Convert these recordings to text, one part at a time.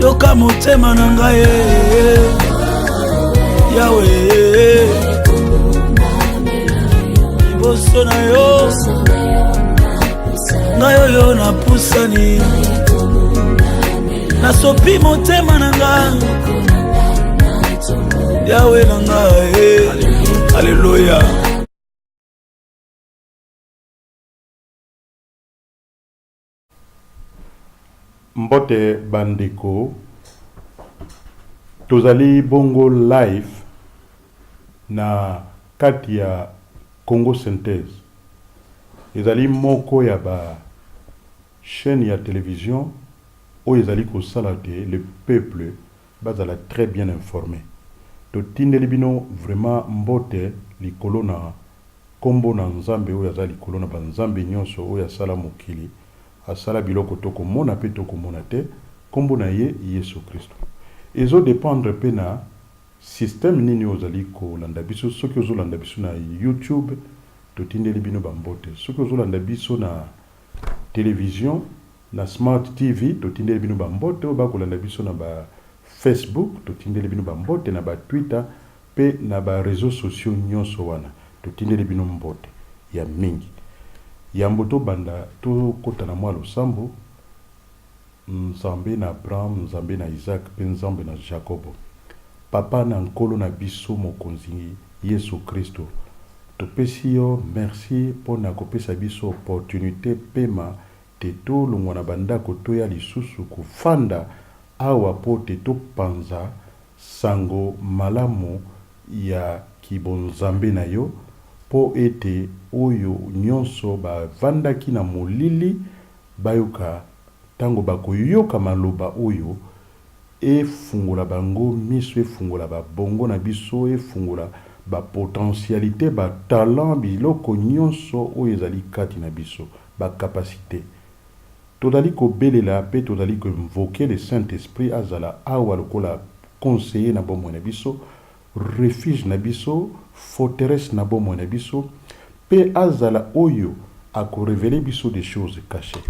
yoka motema na ngai Yawe liboso na yo ngai oyo napusani nasopi motema na ngai Yawe na ngai Alléluia. Mbote bandeko tozali bongo live na kati ya Congo Synthèse ezali moko ya ba chaîne ya télévision où ezali ko salade le peuple bazala très bien informé to tindeli bino vraiment mbote likolo na kombo na nzambe oyo azali likolo na banzambe nyonso oyo asala mokili asala biloko toko mona pe toko mona te kombo na ye Yesu Kristo ezo dépendre pe na système nini ozali ko landa biso soki ozo landa biso na YouTube to tindeli bino bambote soki ozo landa biso na télévision na smart TV to tindeli bino bambote o ba ko landa biso na ba Facebook to tindeli bino bambote na ba Twitter pe na ba réseaux sociaux nyonso wana to tindeli bino mbote ya mingi yambo to banda to kota na mwa losambo nzambe na Abraham nzambe na Isaac pe nzambe na Jacobo papa na nkolo na biso mokonzi Yesu Kristo topesi yo merci pona kopesa biso opportunité pema te to longwa na bandako to ya lisusu kufanda awa po te to panza sango malamu ya kibonzambe na yo po ete oyo nyonso ba vandaki na molili bayoka tango bakoyoka maloba oyo efungula bango miso efungula ba bongo na biso efungula ba potentialité ba talent biloko nyonso oyo ezali kati na biso ba capacité tozali kobelela pe tozali ko invoquer le Saint-Esprit azala awa lokola conseiller na bomo na biso refuge na biso forteresse na bomo na biso pe azala oyo ako révéler biso des choses cachées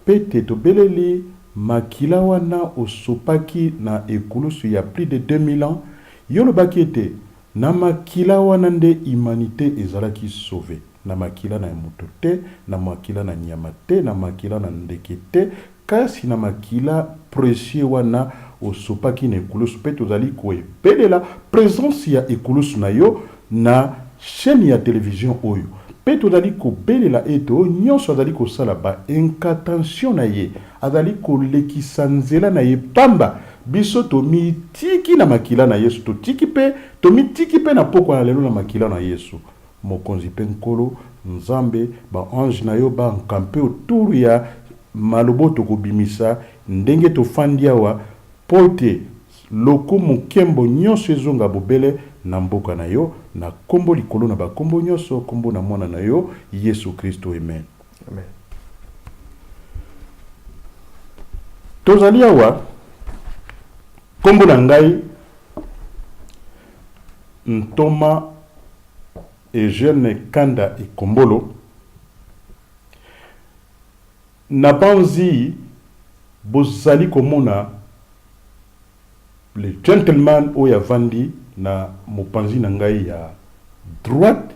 pe te tobeleli makila wana osopaki na ekulusu ya plus de 2000 ans yolobaki ete na makila wana nde humanité ezalaki sauvé na makila na moto te na makila na nyama te na makila na ndeke te kasi na makila précieux wana osopaki na ekulusu pe tozali koebelela présence ya ekulusu na yo na chaîne ya télévision oyo pe tozali kobelela eto nyonso azali kosala ba incantation na ye azali kolekisa nzela na ye pamba biso tomitiki na makila na Yesu totiki pe tomitiki pe na poko na lelo na makila na Yesu mokonzi pe nkolo nzambe ba ange na yo ba nkampe autour ya malobo tokobimisa ndenge tofandi awa pote loko mokembo nyonso ezonga bobele na mboka na yo na kombo likolo na bakombo nyonso kombo na mwana na yo Yesu Kristo amen. Amen. Tozali awa kombo na ngai Ntoma Eugène Kanda Ikombolo na banzi bozali komona le gentleman oya vandi na mopanzi na ngai ya droite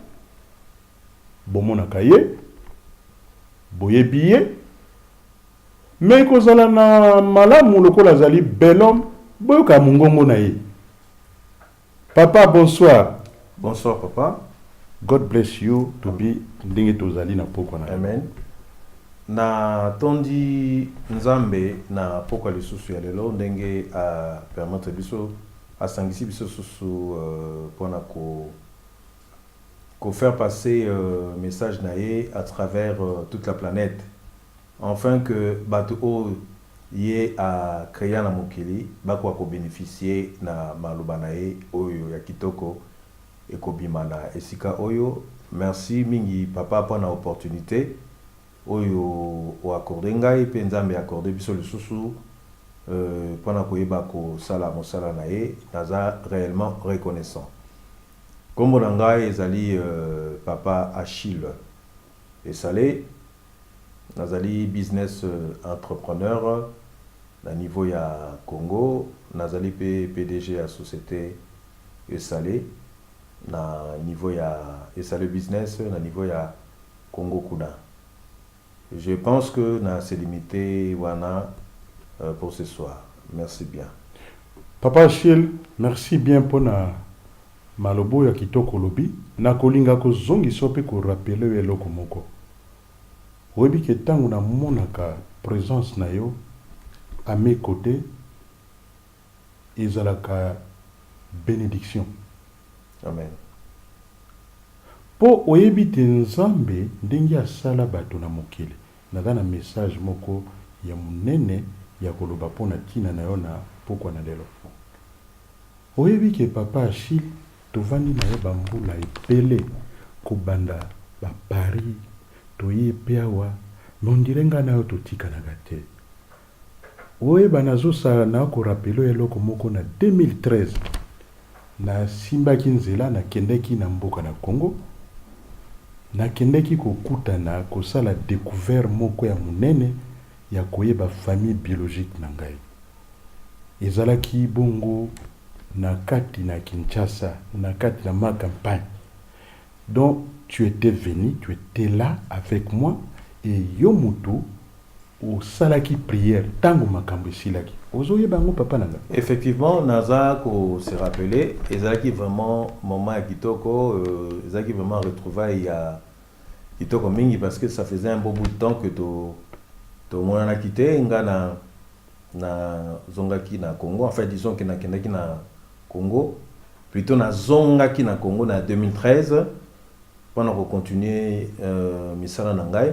bomona kaye boyebi ye mais kozala na malamu lokola zali bel homme boyoka mongongo na ye. Papa bonsoir. Bonsoir papa. God bless you to be ndenge tozali na poko na. Amen. Na tondi nzambe na poko lisusu ya lelo ndenge a permettre biso asangisi biso susu pona ko faire passer message naé à travers toute la planète afin que bato o yé a créer na mokili bako ko bénéficier na maloba naé oyo ya kitoko et ko bimana esika oyo. Merci mingi papa pona opportunité oyo o accordé ngai pe nzambe accordé biso lisusu pona koyeba ko sala mosala naé naza réellement reconnaissant. Kombo na ngai ezali papa Achille Esalé nazali business entrepreneur na niveau ya Congo, nazali PDG ya société Esalé na niveau ya Esalé business na niveau ya Congo Kuna. Je pense que na c'est limité wana pour ce soir. Merci bien. Papa Achille, merci bien pour na malobo ya kitoko lobi na kolinga ko zongi sope ko rappeler eloko moko. Webi ke tangu na monaka présence na yo à mes côtés ezalaka bénédiction. Amen. Po oyebi te nzambe ndenge asala bato na mokili. Naza na message moko ya munene ya koloba pona tina na yo na pokwa na lelo. Oyebi ke papa Achille tovandi na yo bambula epele kobanda ba Paris toye peawa mondirenga na yo totikanaka te. Oyeba nazosala na ko rapelo eloko moko na 2013 na simbaki nzela na kendeki na mboka na Congo na kendeki kokutana kosala découvert moko ya munene ya koyeba famille biologique na ngai. Ezalaki bongo na kati na Kinshasa, na kati na ma campagne. Donc tu étais venu, tu étais là avec moi et yo mutu au salaki prière tango makambo silaki. Ozoye bango papa nanga. Effectivement, naza ko se rappeler, ezalaki vraiment moment ya kitoko, ezalaki vraiment retrouvaille ya kitoko mingi parce que ça faisait un beau bout de temps que to mona quitté nga na zongaki na Congo. En fait, disons que na kendaki na Congo, plutôt na zongaki na Congo na 2013 pendant qu'on continuer misala na ngai.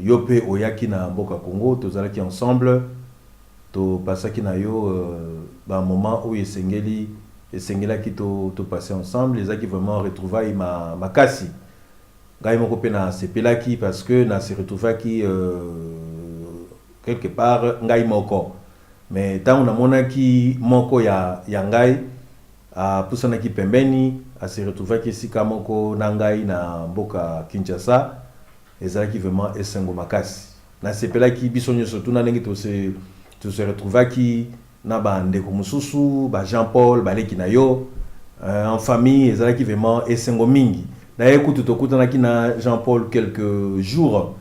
Yope oyaki na mboka Congo, tozalaki ensemble, to pasaki na yo ba moment où esengelaki to passer ensemble, ezaki vraiment retrouvaille makasi. Ngai moko pe na sepelaki parce que na se retrouvaki quelque part ngai moko. Mais tant on a monaki moko ya ngai a pusanaki pembeni, a se retrouvaki sika moko na ngai na mboka Kinshasa. Ezalaki vraiment esengo makasi. Na sepelaki biso nyoso tuna ndenge to se retrouvaki na ba ndeko mususu, ba Jean-Paul, ba leki na yo en famille, ezalaki vraiment esengo mingi. Na écoute tokutanaki na Jean-Paul quelques jours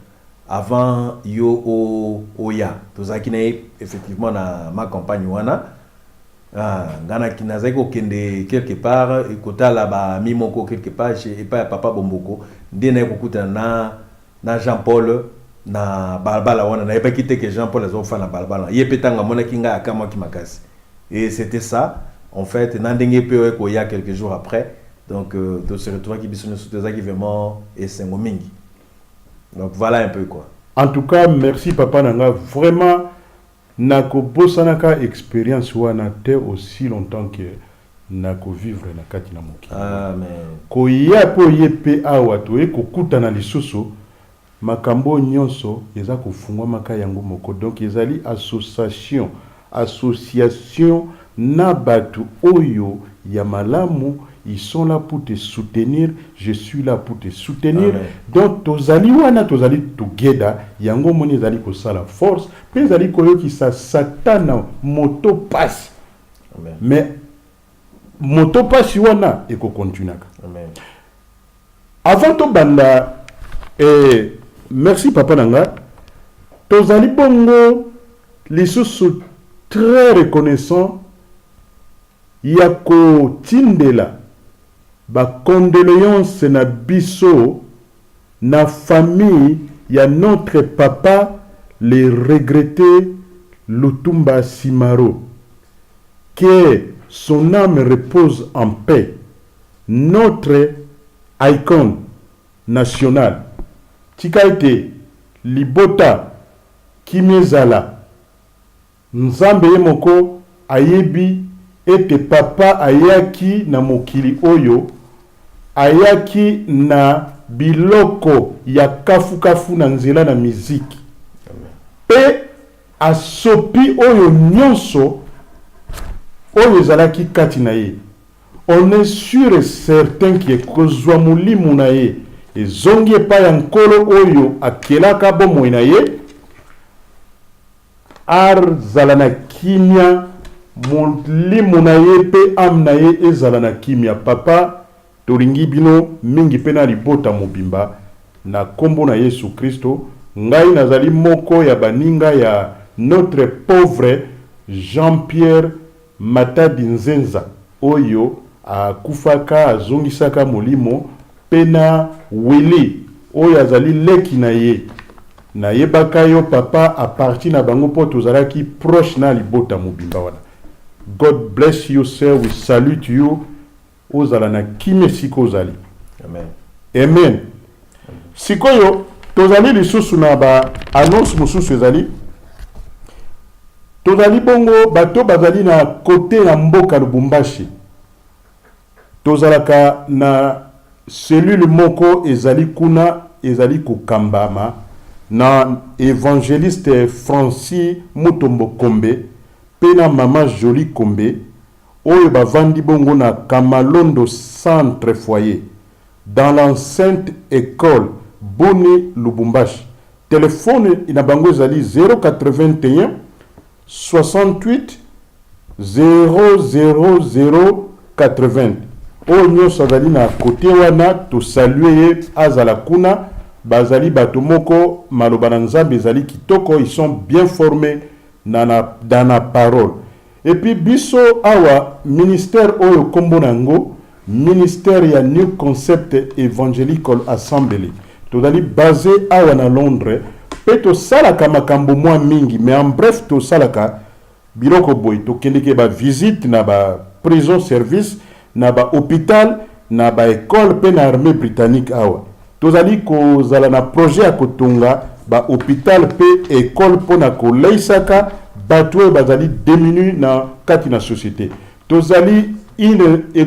avant yo oya. Tozaki na effectivement na ma campagne wana. Ngana kinazaki okende quelque part ekotala ba mimoko quelque part chez pas papa Bomboko. Ndena ekokutana na Jean-Paul na balbala wana na yeba kité que Jean-Paul azofa na balbala yepetanga mona kinga akama kimakasi et c'était ça en fait nandenge pe ko ya quelques jours après donc to se retrouve qui biso suteza qui vraiment et sengo mingi donc voilà un peu quoi. En tout cas merci papa nanga vraiment nako bosanaka expérience wana te aussi longtemps que nako vivre na kati na moki. Amen. Ko ya po yepe awa to e kokutana lisusu makambo nyonso eza kufungwa maka yango moko donc ezali association na batu oyo ya malamu, ils sont là pour te soutenir, je suis là pour te soutenir. Amen. Donc tozali wana tozali together yango moni ezali ko sala force pe ezali koyo ki sa satana moto passe. Amen. Mais moto passe wana eko continuaka. Amen. Avant to banda merci papa nanga. Tozali bongo lisusu très reconnaissant yako tindela ba condoléances na biso na famille ya notre papa le regretté Lutumba Simaro, que son âme repose en paix, notre icône nationale. Tikaite libota kimezala nzambe yemoko ayebi ete papa ayaki na mokili oyo ayaki na biloko ya kafu na nzela na miziki pe asopi oyo nyonso oyo zalaki kati na ye. On est sûr et certain que kozwa mulimu na ye ezongi epai ya nkolo oyo akelaka bomoi na ye arzala na kimia, molimo na ye pe am na ye ezala na kimia. Papa tolingi bino mingi pe na libota mobimba na kombo na Yesu Kristo. Ngai nazali moko ya baninga ya notre pauvre Jean-Pierre Matadi Nzenza oyo akufaka azongisaka molimo pena wili oyo azali leki na ye. Na yebaka yo papa a partir na bango po tozalaki proche na libota mobimba wana. God bless you sir, we salute you. Ozala na kime siko ozali. Amen. Amen. Sikoyo tozali lisusu na ba annonce mususu ezali. Tozali bongo bato bazali na kote na mboka Lubumbashi. Tozalaka na cellule moko ezali kuna ezali kokambama na évangéliste Francis Mutombo Kombe pena mama Jolie Kombe oyo bavandi bongo na Kamalondo centre foyer dans l'enceinte école Boni Lubumbashi. Téléphone ina bango ezali 081 68 00080. Oyo savali na kote wana to saluer azala kuna bazali bato moko maloba na Nzambe ezali kitoko, ils sont bien formés dans la parole. Et puis biso awa ministère oyo kombo nango ministère ya New Concept Evangelical Assembly tozali basé awa na Londres pe to salaka makambo mwa mingi, mais en bref to salaka biloko boy to kendeke ba visite na ba prison service na ba hôpital na ba école pe na armée britannique awa tozali ko zala na projet ya kotonga ba hôpital pe école pona ko leisaka bato bazali déminu na kati na société. Tozali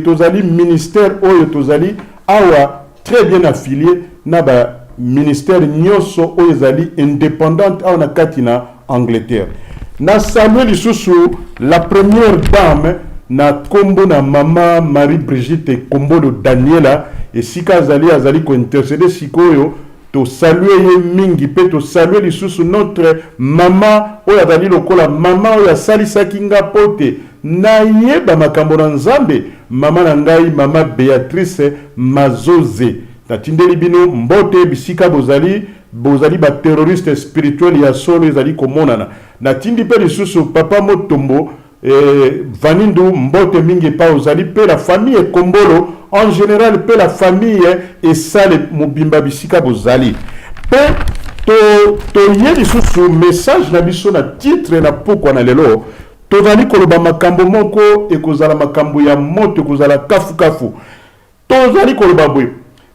tozali ministère oyo tozali awa très bien affilié na ba ministère nyoso oyo ezali indépendante awa na kati na Angleterre. Na saluer lisusu la première dame na kombo na mama Marie-Brigitte Kombolo Daniela esika azali ko intercéder sikoyo to saluer ye mingi pe to saluer lisusu notre mama oyo azali lokola mama oyo asalisaki nga pote na yeba makambo na Nzambe, mama na ngai mama Beatrice Mazoze natindeli bino mbote bisika bozali ba terroriste spirituel ya solo ezali komonana natindi pe lisusu papa Motombo Vanindu mbote mingi pa ozali pe la famille Kombolo en général pe la famille et sale mobimba bisika bozali pe to yeli susu message na biso na titre na pokwa na lelo tozali koloba makambo moko ekozala makambo ya moto ekozala kafu kafu tozali koloba boye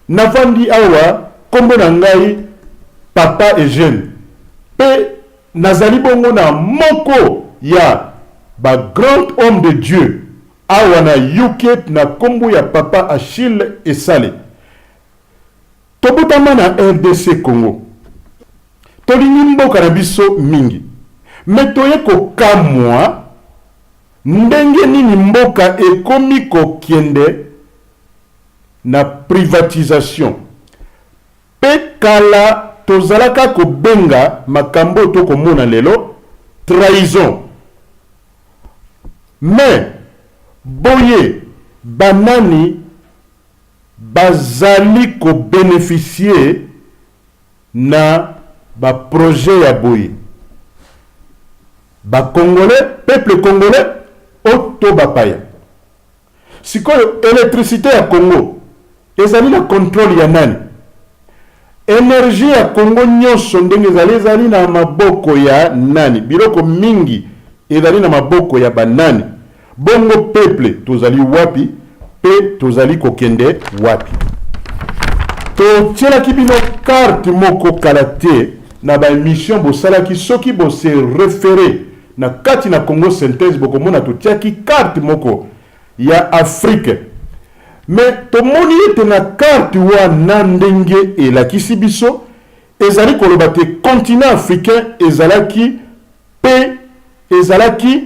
navandi awa kombo na ngai papa Eugène pe nazali bongo na moko ya ba grand homme de Dieu awa na UK na kombo ya papa Achille Esale tobutama na RDC Congo tolingi mboka na biso mingi metoye kokamwa ndenge nini mboka ekomi kokende na privatisation pe kala tozalaka kobenga makambo to komona lelo trahison. Mais boye banani bazali ko bénéficier na ba projet ya boye ba congolais, peuple congolais auto bapaya sikoyo électricité ya Congo ezali na contrôle ya nani? Énergie ya Congo nyonso ndenge ezali na maboko ya nani? Biloko mingi ezali na maboko ya banani? Bongo peuple tozali wapi pe tozali kokende wapi? To tiela kibino carte moko kalate na ba émission bosalaki soki bo se référer na kati na Congo synthèse bokomona to tiaki carte moko ya Afrique. Mais to moni ete na carte wa nandenge elakisi biso ezali koloba te continent africain ezalaki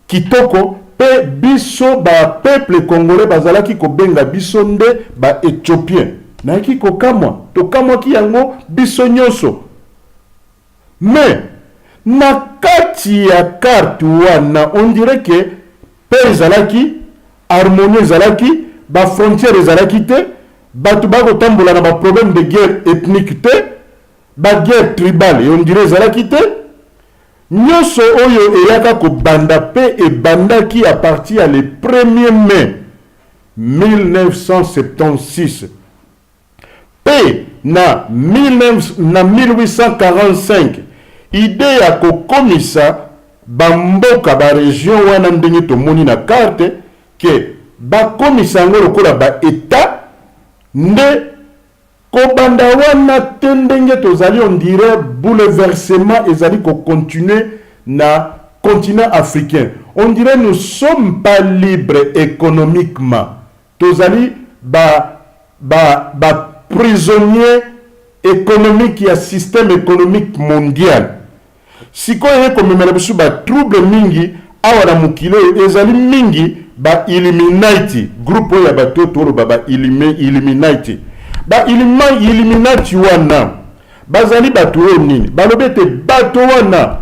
kitoko pe biso ba peuple congolais bazalaki kobenga biso nde ba éthiopien na ki kokamwa to kamwa ki yango biso nyonso. Mais na kati ya carte wana on dirait que paix ezalaki, harmonie ezalaki, ba frontière ezalaki te, batu bakotambola na ba problème de guerre ethnique te, ba guerre tribale on dirait ezalaki te. Nyonso oyo eyaka ko banda pe e bandaki à partir ya le 1er mai 1976. Pe na 1845 idée ya kokomisa bamboka ba région wana ndenge tomoni na carte ke bakomisa yango lokola ba état nde kobanda wana te ndenge tozali on dirait bouleversement ezali ko continuer na continent africain. On dirait nous sommes pas libres économiquement. Tozali prisonnier économique ya système économique mondial. Siko ye komemela biso ba trouble mingi awa na mokilo ezali mingi ba Illuminati groupe ya bato tolo ba Illuminati. Ba Illuminati wana bazali bato nini balobete bato wana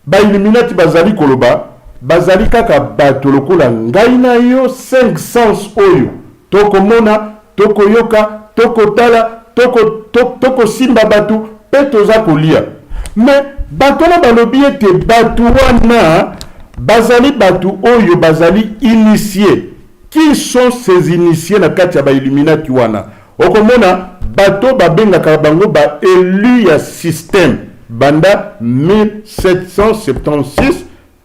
ba Illuminati bazali koloba bazali kaka bato lokola ngai na yo 5 sens oyo tokomona tokoyoka tokotala toko simba bato pe toza kolia mais bato na balobi ete bato wana bazali bato oyo bazali initiés. Qui sont ces initiés na kati ya ba Illuminati wana? Okomona bato babengaka bango ba élu ya système banda 1776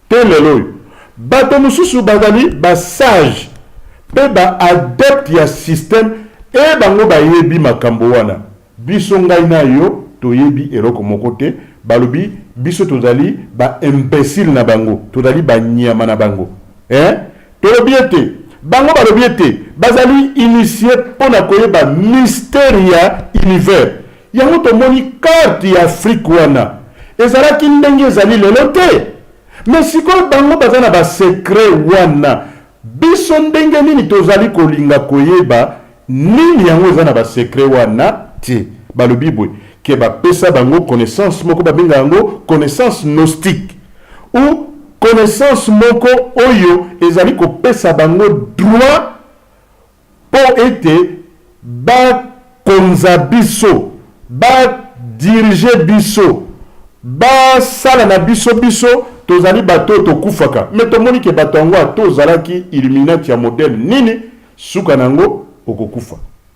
telelo. Bato mususu bazali ba sage pe ba adepte ya système e bango ba yebi makambo wana. Biso ngai na yo toyebi eloko moko te balobi biso tozali ba imbécile na bango tozali ba nyama na bango tolobi ete bango balobi ete bazali initié pona koyeba mystère ya univers yango tomoni carte ya Afrique wana ezalaki ndenge ezali lelo te mais sikoyo bango baza na ba secret wana biso ndenge nini tozali kolinga koyeba nini yango eza na ba secret wana te balobi boy ke ba pesa bango connaissance moko babenga yango connaissance gnostique ou connaissance moko oyo ezali ko pesa bango droit po ete ba konza biso ba diriger biso ba sala na biso tozali bato tokufaka mais tomoni ke bato yango tozalaki Illuminati ya modèle nini suka nango okokufa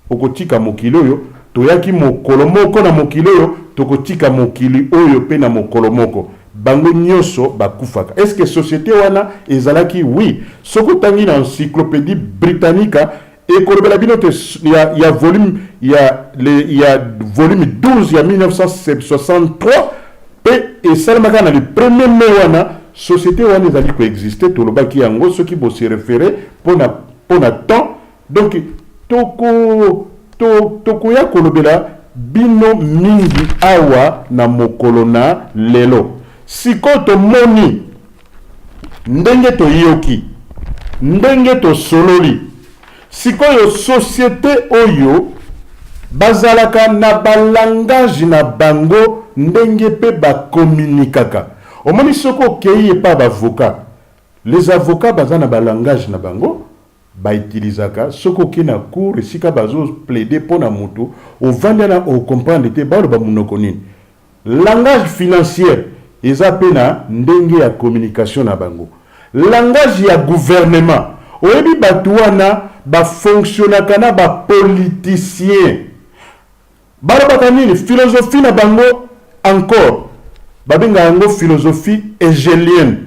okotika mokili oyo toyaki mokolo moko na mokili oyo tokotika mokili oyo pe na mokolo moko bango nyonso bakufaka. Est-ce que société wana ezalaki? Oui. Soko tangi na encyclopédie britannique et kolobela bino te ya volume volume 12 ya 1963 pe esalemaka na le 1er mai wana société wana ezali ko exister tolobaki yango soki bo se référer pona temps donc toko ya kolobela bino mingi awa na mokolo na lelo siko tomoni ndenge toyoki ndenge tosololi sikoyo société oyo bazalaka na balangage na bango ndenge pe bakomunikaka omoni soko okei pa bavocat les avocats baza na balangage na bango bautilisaka soko okei na cour esika bazo plaider pona mutu ovandana ocomprendre te baloba munoko nini langage financier eza pe na ndenge ya communication na bango langage ya gouvernement oyebi bato wana bafonctionnaka na bapoliticien balobaka nini philosophie na bango encore babenga yango philosophie hegelienne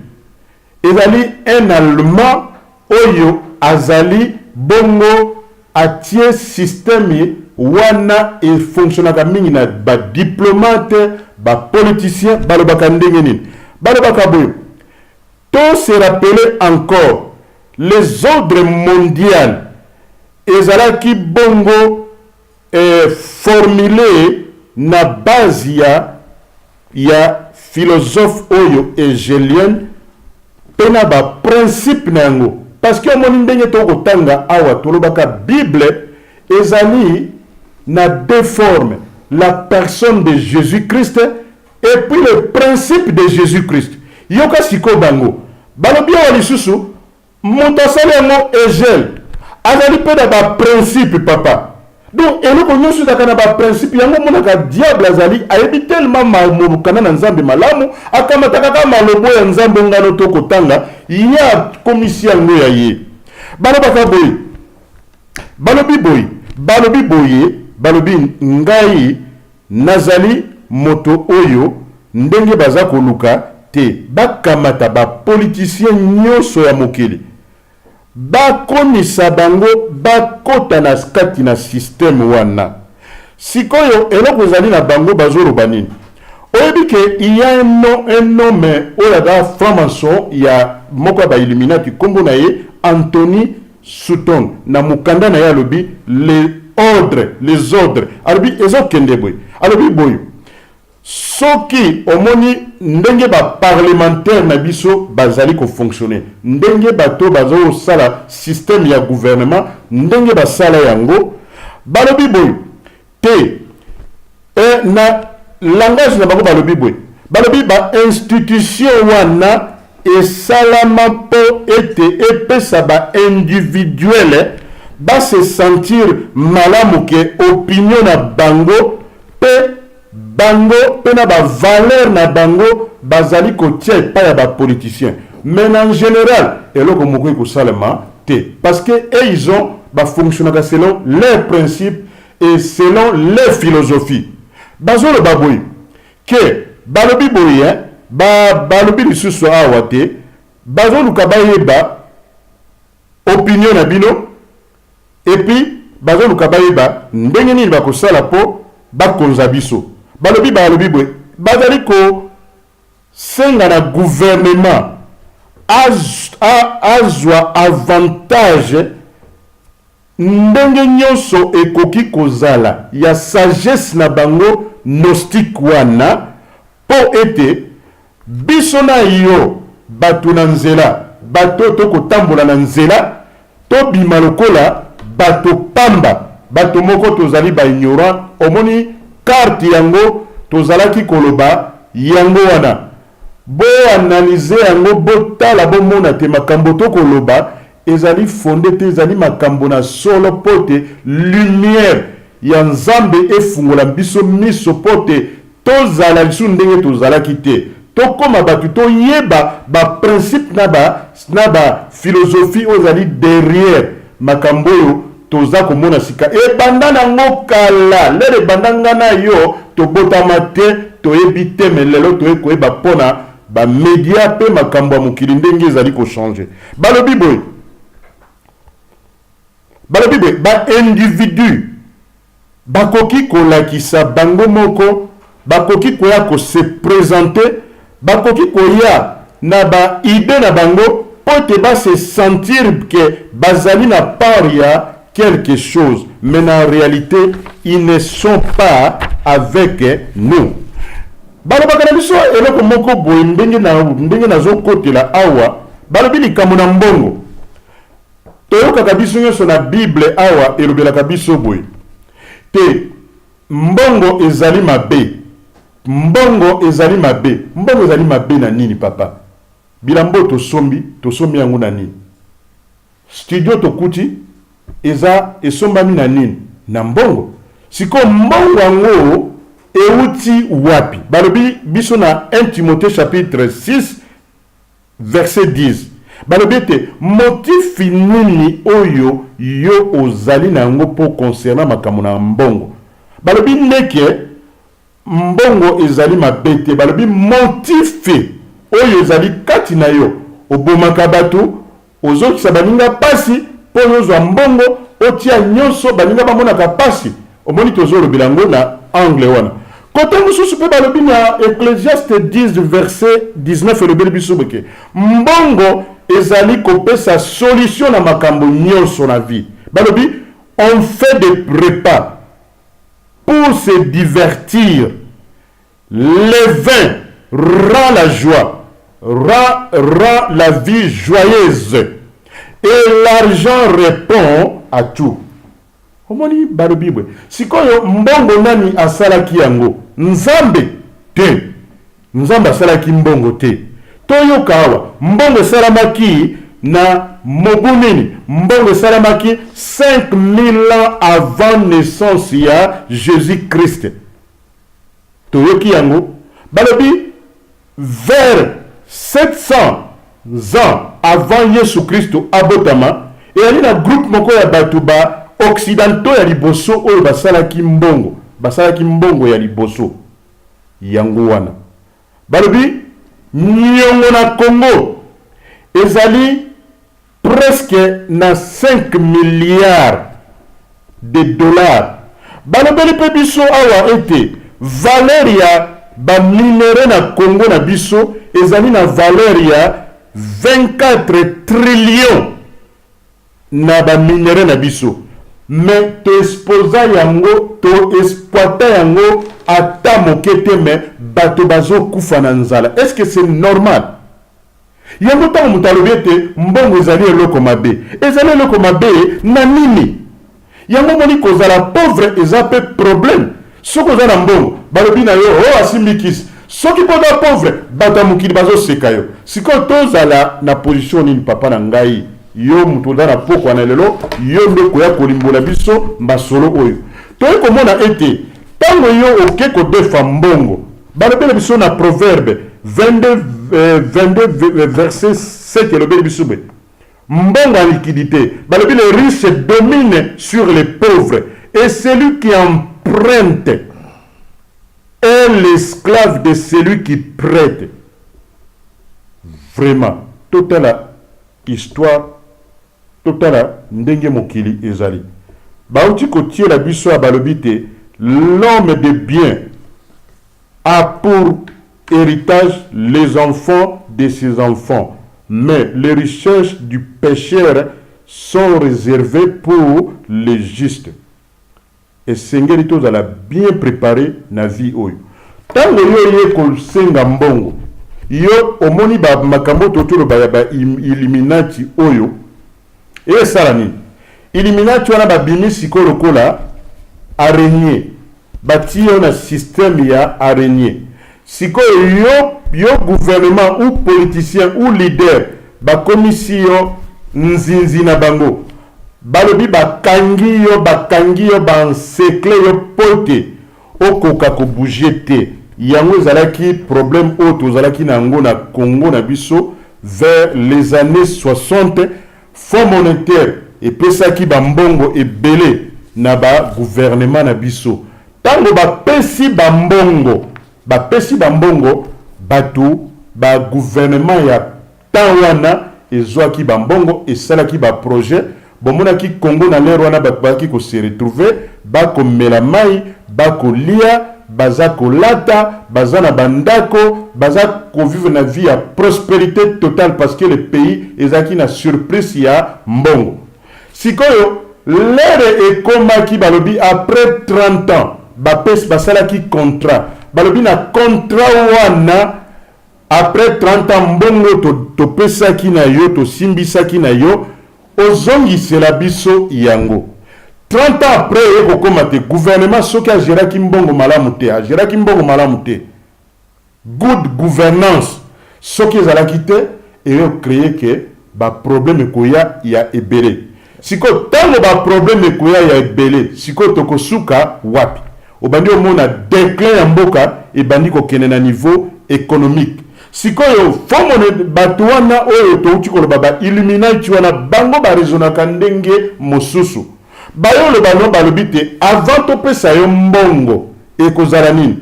ezali un allemand oyo azali bongo atie système wana efonctionnaka mingi na badiplomate bapoliticien balobaka ndenge nini balobaka boyo to se rappeler encore les ordres mondiaux ezalaki bongo formulé na base ya philosophe oyo hegelienne pena ba principe nango parce que omoni ndenge tokotanga awa tolobaka bible ezali na deux formes la personne de Jésus-Christ et puis le principe de Jésus-Christ. Yoka siko bango. Balobi wa lisusu montasali yango egel. Azali pe da ba principe papa. Donc eloko nyonso da kana ba principe yango monaka diable azali ayebi tellement mamurukana na nzambe malamu akamata kaka malobo ya nzambe ngano to kotanga ya komisi yango ya ye. Balobaka boy. Balobi boye, balobi ngai nazali moto oyo ndenge baza koluka te bakamata ba politicien nyonso ya mokili bakonisa bango bakota na skati na système wana sikoyo eloko ezali na bango bazoloba nini oyebi ke il y a un homme oyo aza franc-maçon ya moko ya bailluminati kombo na ye Anthony Sutton na mukanda na ye alobi les ordres alobi ezokende boye alobi boye soki omoni ndenge ba parlementaire na biso bazali ko fonctionner ndenge bato bazo sala système ya gouvernement ndenge basala yango balobi boy te na langage na bango balobi boy balobi ba institution wana esalama po ete epesa ba individuel ba se sentir malamu ke opinion na bango pe bango pena ba valeur na bango bazali kotia pa ya ba politicien mais en général eloko moko ko salama te parce que ils ont ba fonctionner selon leurs principes et selon leur philosophie bazolo baboy que balobi boye balobi lisusu awate bazolo kabayeba opinion na bino et puis bazolo kabayeba ndenge nini bakosala po bakonza biso balobi boy bazali ko senga na gouvernement azwa avantage ndenge nyonso ekoki kozala ya sagesse na bango gnostique wana po ete biso na yo bato na nzela bato to kotambola na nzela to bima lokola bato pamba bato moko tozali ba ignorant omoni carte yango tozalaki koloba yango wana bo analyser yango bo tala bo mona te makambo to koloba ezali fondé te ezali makambo na solo pote lumière ya nzambe efungola biso miso pote tozala lisu ndenge tozalaki te tokoma bato toyeba ba principe na ba philosophie ozali derrière makambo oyo toza komona sika ebanda nango kala lele bandanga na yo tobotama te toyebi te me lelo toyekoyeba mpona bamedia mpe makambo ya mokili ndenge ezali kochange balobi boye baindividu bakoki kolakisa bango moko bakoki koya kose présente bakoki koya na baide na bango po te base sentir ke bazali na part ya quelque chose, mais en réalité, ils ne sont pas avec nous. Balobaka na biso eloko moko boye ndenge na zo kote la awa balobi likambo na mbongo toyokaka biso nyonso na Bible awa elobelaka biso boye te mbongo ezali mabe mbongo ezali mabe na nini papa bilambo tosombi yango na nini studio tokuti eza esombami na nini na mbongo siko mbongo yango euti wapi balobi biso na 1 Timothée chapitre 6 verset 10 balobi te motif nini oyo yo ozali na yango po concernant makambo na mbongo balobi ndeke mbongo ezali mabe te balobi motif oyo ezali kati na yo obomaka bato ozokisa baninga pasi po yozwa mbongo otia nyonso baninga bamonaka pasi omoni tozolobela yango na angle wana kote mosusu mpe balobi na Ecclésiaste 10 verset 19 elobeli biso boke mbongo ezali kopesa solution na makambo nyonso na vie balobi on fait des repas pour se divertir le vin rend la joie rend la vie joyeuse et l'argent répond à tout. Omoni balobi bwe sikoyo mbongo nani asalaki yango nzambe te nzambe asalaki mbongo te. Toyoka awa mbongo esalamaki na mobu nini? Mbongo esalamaki 5000 ans avant naissance ya Jésus-Christ. Toyoki yango balobi vers 700 ans avant Jésus-Christ abotama, et ali na groupe moko ya bato ba occidentaux ya liboso oyo basalaki mbongo ya liboso yango wana. Balobi nyongo na Congo ezali presque na 5 milliards de dollars. Balobeli pe biso awa ete valeur ya ba minere na Congo na biso ezali na valeur ya 24 trillions na ba minere na biso. Mais to exposa yango, to exploita yango ata mokete me bato bazo kufa na nzala. Est-ce que c'est normal? Yango tango mutalobi ete mbongo ezali eloko mabe. Ezali eloko mabe na nini? Yango moni kozala pauvre eza pe problème. Soko ozala mbongo balobi na yo asimbi kisi. Soki poda pauvre bata mukili bazo seka yo. Siko tozala na position nini papa na ngai? Yo mutoda na poko na lelo yo ndeko ya kolimbola biso mbasolo oyo. Toyi komona ete tango yo oke ko defa mbongo. Balobele biso na proverbe 22 verset 7 elobele biso be. Mbongo en liquidité. Balobele les riches dominent sur les pauvres et celui qui emprunte est l'esclave de celui qui prête. Vraiment, totale histoire, totale ndenge mokili ezali. Bauti kotie la biso a balobite, l'homme de bien a pour héritage les enfants de ses enfants, mais les richesses du pécheur sont réservées pour les justes. Et sengeli tozala bien préparé na vie oyo. Tango yo ye ko senga mbongo, yo omoni ba makambo totolo ba Illuminati oyo. E salani. Illuminati wana ba bimisi ko lokola araignée. Bati yo na système ya araignée. Siko yo gouvernement ou politicien ou leader ba commission nzinzi na bango. Balobi bakangi yo bansekle yo pote okoka ko bouger te. Yango ezalaki problème auto zalaki na ngo na Congo na biso vers les années 60. Fonds monétaire et pesaki bambongo ebele na ba gouvernement na biso. Tango bapesi bambongo batu ba gouvernement ya tawana ezwaki bambongo esalaki ba projet. Bomonaki Congo na lero wana baki ko se retrouver bako melamai bako lia bazako lata bazana bandako bazako vivre na vie ya prospérité totale parce que le pays ezaki na surprise ya mbongo. Sikoyo lere ekomaki balobi après 30 ans bapes basalaki contrat balobi na contrat wana après 30 ans mbongo to pesaki na yo to simbisaki na yo ozongisela biso yango. 30 ans après le gouvernement soki agéraki mbongo malamu te, good gouvernance soki ezalaki te et créé que ba problème koya ya ebele. Siko tango ba problème koya ya ebele siko tokosuka wapi obandi omona déclin ya mboka ebandi kokende na niveau économique. Sikoyo fomone bato wana oyo touti koloba ba Illuminati wana bango ba rezonaka ndenge mosusu. Bayo le bano balobite avant to pesa yo mbongo ekozala nini?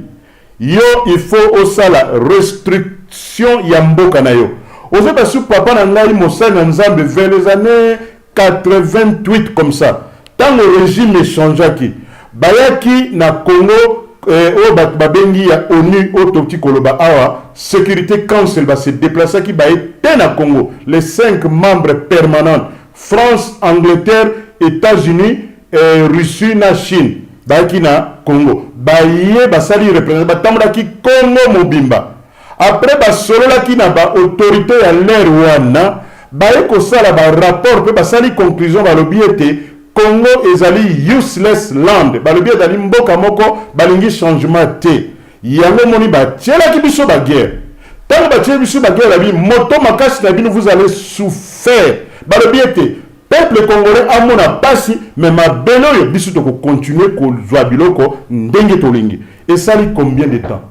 Yo il faut osala restriction ya mboka na yo. Oze basu papa na ngai mosala na nzambe vers les années 88 comme ça. Tant le régime changeaki. Bayaki na Congo o babengi ya ONU ototi koloba awa Sécurité Council va se déplacer qui va être na Congo les 5 membres permanents France, Angleterre, États-Unis, Russie na Chine baki na Congo baye basali représentant batamla ki Congo mobimba après basolola ki na ba autorité ya l'air wana baye ko sala ba rapport pe basali conclusion ba lobiete Congo ezali useless land balobi ezali mboka moko balingi changement te yango moni batielaki biso baguerre ntango batieli biso baguerre na bino moto makasi na bino vous allez souffrir balobi ete peuple congolais amona pasi mais mabele oyo biso tokocontinue kozwa biloko ndenge tolingi esali combien de temps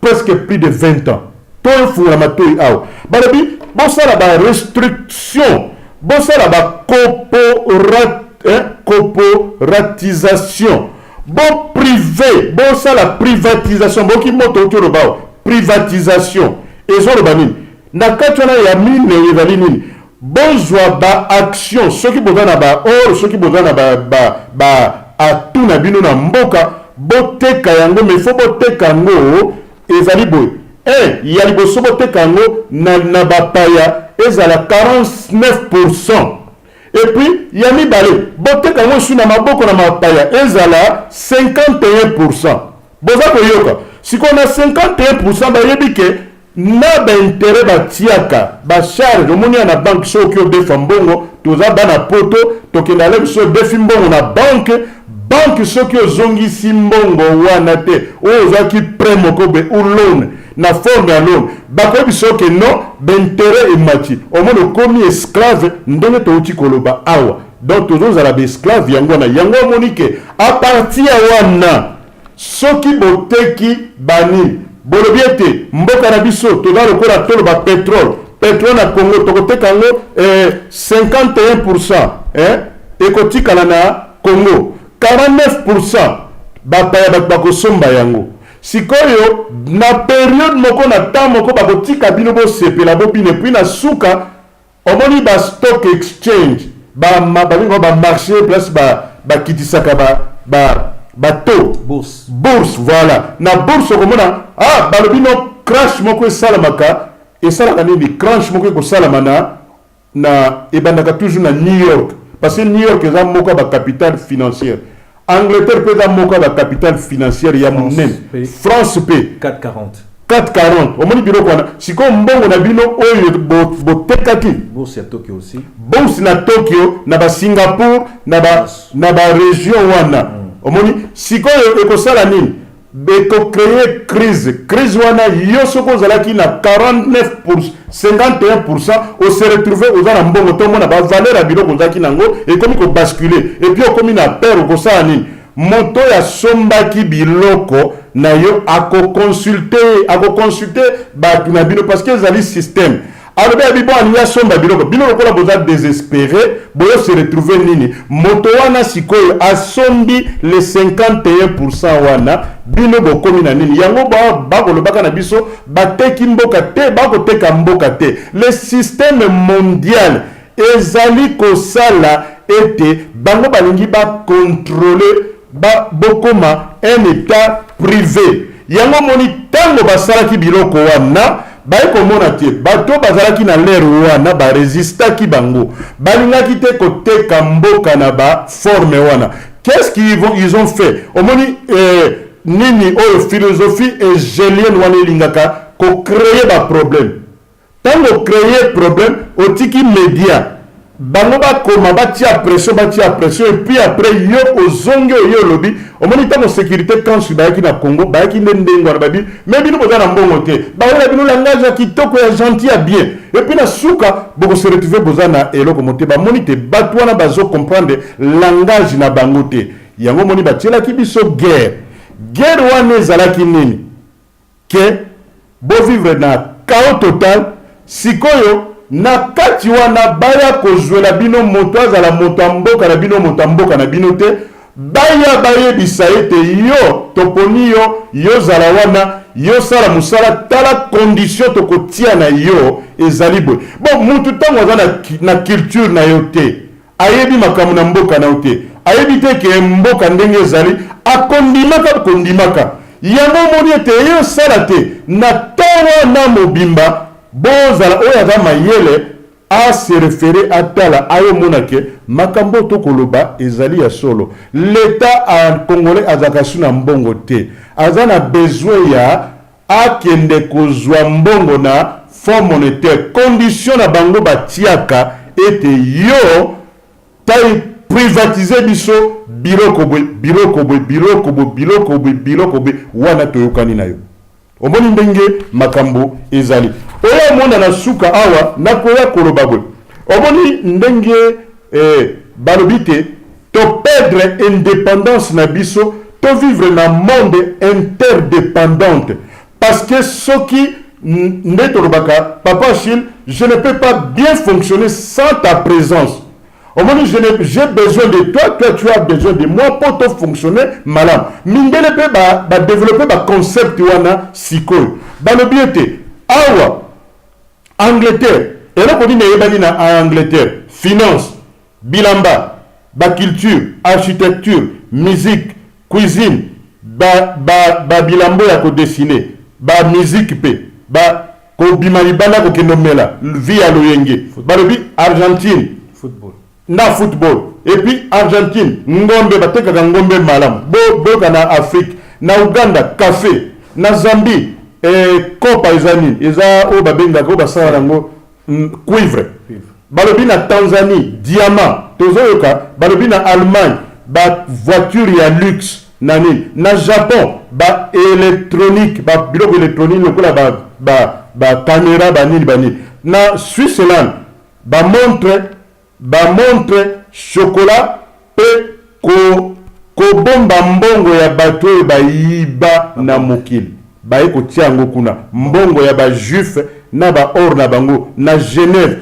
presque plus de 20 ans toyofungola matoi awa balobi bosala barestriction bosala bacorporatisation bo privé bosala privatisation boki moto oki oloba awa privatisation ezoloba nini na kati wana ya mine ezali nini bozwa baaction soki boza na baor soki boza na atu na bino na mboka boteka yango mais fo boteka yango ezali boye ya liboso boteka yango na bapaya ezala 49%. Et puis ya mibale boteka yango su na maboko na mapaya ezala 51%. Boza koyoka sikoyo na 51% bayebi ke na baintere batiaka bacharge omoni ya na banke soki odefa mbongo toza bana poto tokenda le biso odefi mbongo na banke soki ozongisi mbongo wana te oyo ozwaki prêt moko be ou loan na forme ya loan bakoyebi soki non baintere emati omoni okomi esclave ndenge touti koloba awa donc tozozala baesclave yango wana yango omoni ke apartir ya wana soki boteki banini bolobi ete mboka na biso toza lokola toloba pétrole na Congo tokoteka yango 51% ekotikala na Congo 49% bapaya bato bakosomba yango sikoyo na periode moko na temps moko bakotika bino bosepela bopine puis na suka omoni ba stock exchange balingo bamarché place bakitisaka bato bourse voilà na bourse okomona balobi no crash moko esalamaka esalaka nini crash moko ekosalama na ebandaka toujours na New York parce que New York eza moko ya bacapitale financière Angleterre mpe eza moko ya bacapitale financière ya monene France mpe 440 omoni biloko wana sikoyo mbongo na bino oyo botekaki bourse ya Tokyo aussi bourse na Tokyo na baSingapore na baregion wana omoni sikoyo ekosala nini ekocreye crise wana yo soki ozalaki na 51% ose retrouve oza na mbongo to mona bavaleur ya biloko ozalaki nango ekomi kobascule epuis okomi na pere okosala nini moto oyo asombaki biloko na yo akoconsulte bato na bino parce que ezali système alobi abi bon alingi asomba biloko bino lokola boza désespéré boyo se retrouve nini moto wana sikoyo asombi le 51% wana bino bokomi na nini yango bakolobaka na biso bateki mboka te bakoteka mboka te le système mondial ezali kosala ete bango balingi bakontrole bokoma un état privé yango moni ntango basalaki biloko wana baye komona te bato bazalaki na lere wana baresistaki bango balingaki te koteka mboka na baforme wana qu'est-ce qu'ils ont fait omoni nini oyo philosophie hegelienne wana elingaka kocreye baproblème ntango créer problème otiki média bango bakoma batia pression et puis après yo ozongi oyo olobi omoni ntango sécurité kansu bayaki na Congo bayaki nde ndenge wana babi me bino boza na mbongo te baola bino langage ya kitoko ya gentil ya bien et puis na suka bokose retrouve boza na eloko mote bamoni te bato wana bazocomprendre langage na bango te yango moni batielaki biso guerre wana ezalaki nini ke bovivre na chaos total sikoyo na kati wana baya kozwela bino moto azala moto ya mboka na bino moto ya mboka na bino te baya bayebisa ete yo toponi yo zala wana yo sala musala tala condition tokotia na yo ezali boye bon mutu ntango aza na culture na yo te ayebi makambo na mboka na yo te ayebi te ke mboka ndenge ezali akondimaka yango moni ete yo sala te na ntango na mobimba bozala oyo aza mayele se référer atala ayo monake makambo tokoloba ezali ya solo l'état en congolais azaka suna mbongo te aza na besoin ya akende kozwa mbongo na fonds monétaire condition na bango batiaka ete yo tai privatiser biso biloko boy wana toyokani na yo omoni ndenge makambo ezali oyo mona na suka awa nakoya koloba boy omoni ndenge balobite to perdre indépendance na biso to vivre na monde interdépendante parce que soki ndetolobaka papa Achille je ne peux pas bien fonctionner sans ta présence. Au moment où j'ai besoin de toi, toi tu as besoin de moi pour te fonctionner malam. Mindele pe ba développer ba concept wana sikoyo. Ba le biete awa Angleterre. Et là qu'on dit na Angleterre, finance, bilamba, ba culture, architecture, musique, cuisine, ba bilambo ya ko dessiner, ba musique pe, ba ko bimalibana ko kenomela, via loyenge. Ba le bi Argentine, football. Na football et puis Argentine ngombe bateka ngombe malam boka na Afrique na Uganda café na Zambie kopa ezani eza o babenga ko basala ngo cuivre balobi na Tanzanie diamant tozoyoka balobi na Allemagne ba voiture ya luxe nani na Japon ba électronique ba biloko électronique lokola ba caméra bani na Switzerland ba montre chocolat pe ko bomba mbongo ya bato bayiba na mokili baye ko tiango kuna mbongo ya ba juif na ba or na bango na Genève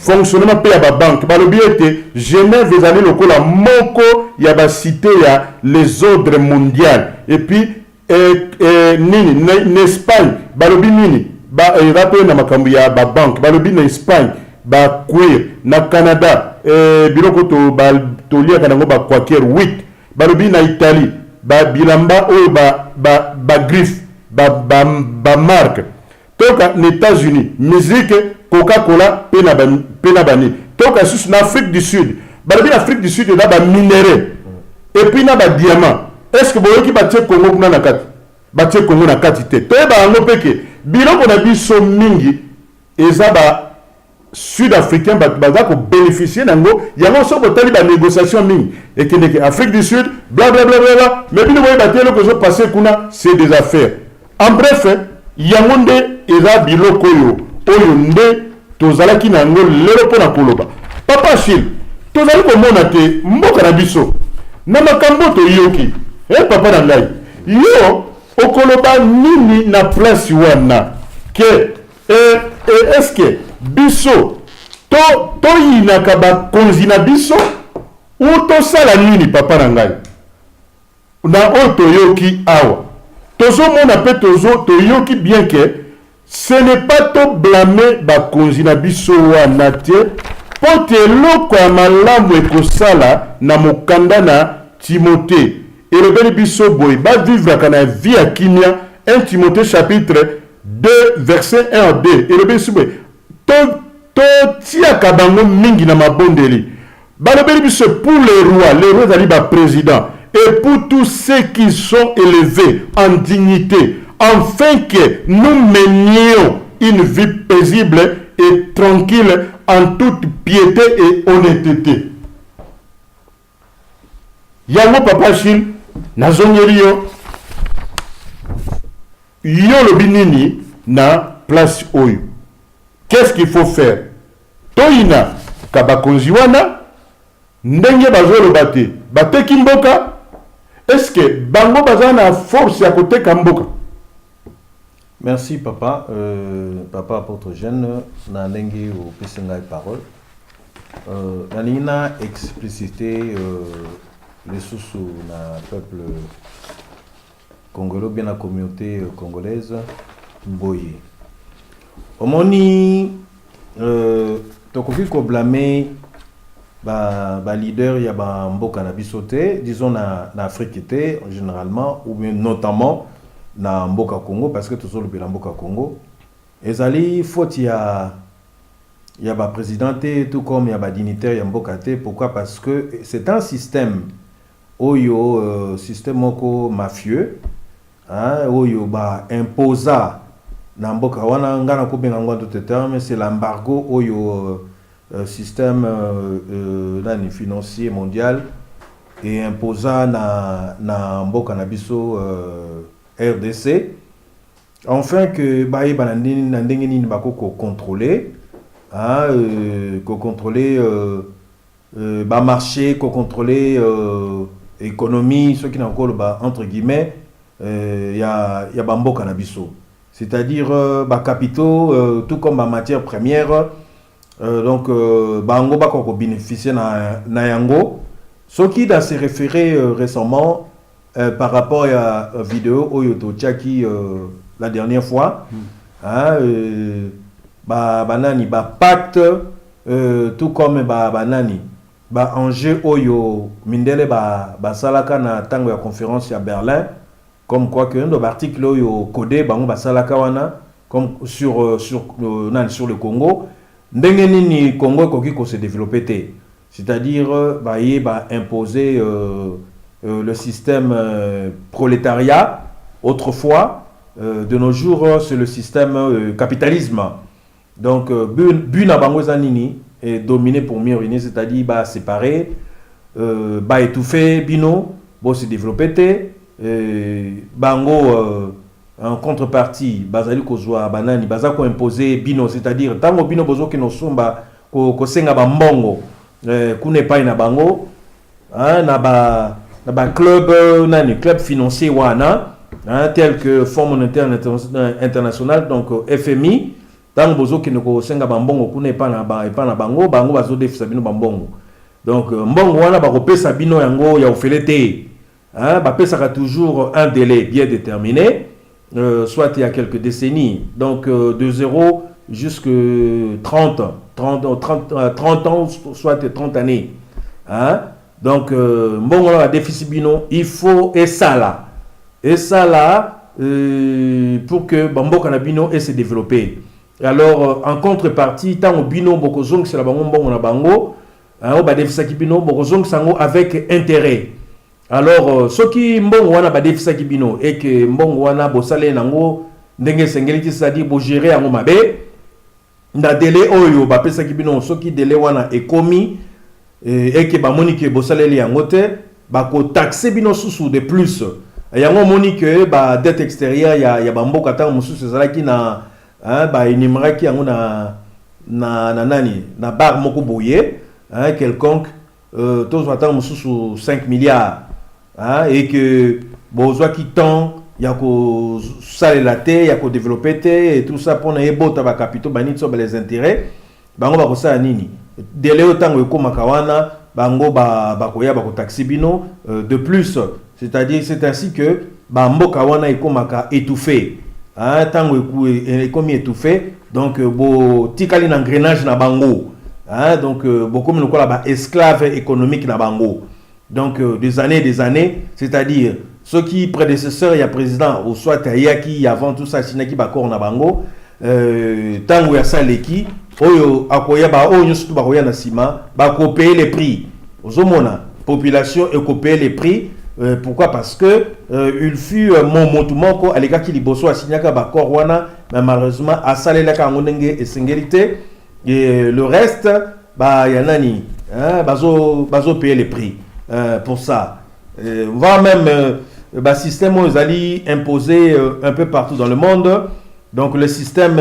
fonctionnement pe ya ba banque balobi ete Genève ezali lokola moko ya ba cité ya les ordres mondial et puis nini na Espagne balobi nini ba rappel na makambo ya ba banque balobi na Espagne ba queer na Canada biloko to lia kanango ba quaker 8 balobi na Italie ba bilamba o ba griffe ba marque toka na États-Unis musique Coca-Cola pena bani toka sus na Afrique du Sud balobi na Afrique du Sud na ba minerai et puis na ba diamant est-ce que boyoki ba tie Congo kuna na kati ba tie Congo na kati te to ba ngo peke biloko na biso mingi eza ba sud-africain bazako bénéficier nango yango so botali ba négociation mingi et que Afrique du Sud bla bla bla bla mais bino boye batelo ko so passer kuna c'est des affaires en bref yango nde eza biloko oyo nde tozalaki nango lelo pona koloba papa Achille tozali komona te mboka na biso na makambo to yoki papa na ngai yo okoloba nini na place wana ke est-ce que biso to yinaka bakonzi na biso ou tosala nini papa na ngai na oyo toyoki awa tozomona mpe toyoki bien que ce n'est pas to blâmer bakonzi na biso wana te po te eloko ya malamu ekosala na mokanda na Timothée elobeli biso boye bavivraka na vie ya kimia 1 Timothée chapitre 2 verset 1 à 2 elobeli biso boye tiaka bango mingi na mabondeli balobeli biso pour les rois ezali ba président et pour tous ceux qui sont élevés en dignité afin que nous menions une vie paisible et tranquille en toute piété et honnêteté. Yango papa Achille nazongeli yo lobi nini na place oyo. Qu'est-ce qu'il faut faire? Toina kabakonzi wana ndenge bazoloba te bateki mboka. Est-ce que bango bazana force ya koteka mboka? Merci papa. Papa apôtre jeune na ndenge au pesengai parole. Nanina explicité les sous na peuple congolais, bien la communauté congolaise Mboye. Omoni tokoki ko blâmer ba leader ya ba mboka na bisote, disons na Afrique était généralement ou bien notamment na mboka Congo parce que toujours le mboka Congo ezali faute ya ba présidenté tout comme ya ba dignitaire ya mboka te. Pourquoi? Parce que c'est un système oyo système moko mafieux oyo ba imposa na mboka wana ngana ko benga ngwa tout terme c'est l'embargo oyo système financier mondial et imposant na mboka na biso RDC, enfin que baye na ndenge nini bako contrôler contrôler marché, contrôler économie, ce qui n'a encore entre guillemets y a mboka na biso, c'est-à-dire capitaux tout comme matière première, donc bango bako bénéficier na yango. Ce qui a se référé récemment par rapport à la vidéo Oyoto Tchaki la dernière fois, banani pacte tout comme banani enjeu Oyo Mindele salaka na tango ya conférence à Berlin, comme quoi que un article Oyo codé bango salaka wana comme sur le Congo, ndenge nini Congo ko se développer, c'est-à-dire imposer le système prolétariat autrefois, de nos jours c'est le système capitalisme. Donc buna bango zanini est dominé pour mieux réunir, c'est-à-dire séparer, étouffer bino, se développer bango en contrepartie bazali kozwa banani bazako imposer bino, c'est-à-dire tango bino bozo ki no sumba ko senga ba mbongo kune pa na bango na ba club club financier wana tel que Fonds monétaire international, donc FMI, tango bozo ki no ko senga ba mbongo kune pa na bango bazo defisa bino ba mbongo, donc mbongo wana ba kopesa bino yango ya ofelete bapesaka toujours un délai bien déterminé, soit il y a quelques décennies, donc de 0 jusqu'à 30 ans, soit 30 années. Donc, bon, on a déficit bino, il faut et ça là, pour que Bambo Kanabino ait se développer. Alors, en contrepartie, tant au bino, Bokozong, c'est la bango, on a bango, on a déficit bino, Bokozong, sango avec intérêt. Alors, ce qui mbongo wana ba defisa kibino et que mbongo wana bosale nango ndenge sengeliti, c'est-à-dire bo gérer yango mabe na délai oyo ba pesa kibino, ce qui délai wana est commis et que ba moni que bosale li yango te ba ko taxer bino sous de plus yango moni que ba dette extérieure ya ba mboka ta mususu ezalaki na ba inimraki yango na nani na bar moko boye quelconque tous attend mususu 5 milliards. Et que besoin qui tend il y a ko sale la terre, il y a ko développer et tout ça pour na yebota ba capitaux banit so les intérêts bango ba ko sa nini délai autant ko makawana bango ba koya ba ko taxi bino de plus, c'est-à-dire c'est ainsi que ba mboka wana ikomaka étouffé tango comme étouffé, donc bo tikali na engrenage na bango donc beaucoup nous kola ba esclave économique na bango. Donc des années, c'est-à-dire ceux qui prédécesseurs, il y a président ou soit Tayaki avant tout ça sinaki bakor na bango tango ya saleki oyo akoya ba oyo surtout bakoya na sima ba ko payer les prix ozomona population et ko payer les prix. Pourquoi? Parce que il fut mon motumoko aleka ki liboso asinyaka bakor wana, mais malheureusement asalela ka ngonenge et singérité et le reste ba yanani bazo payer les prix. Pour ça, on va même système aux alliés imposé un peu partout dans le monde. Donc le système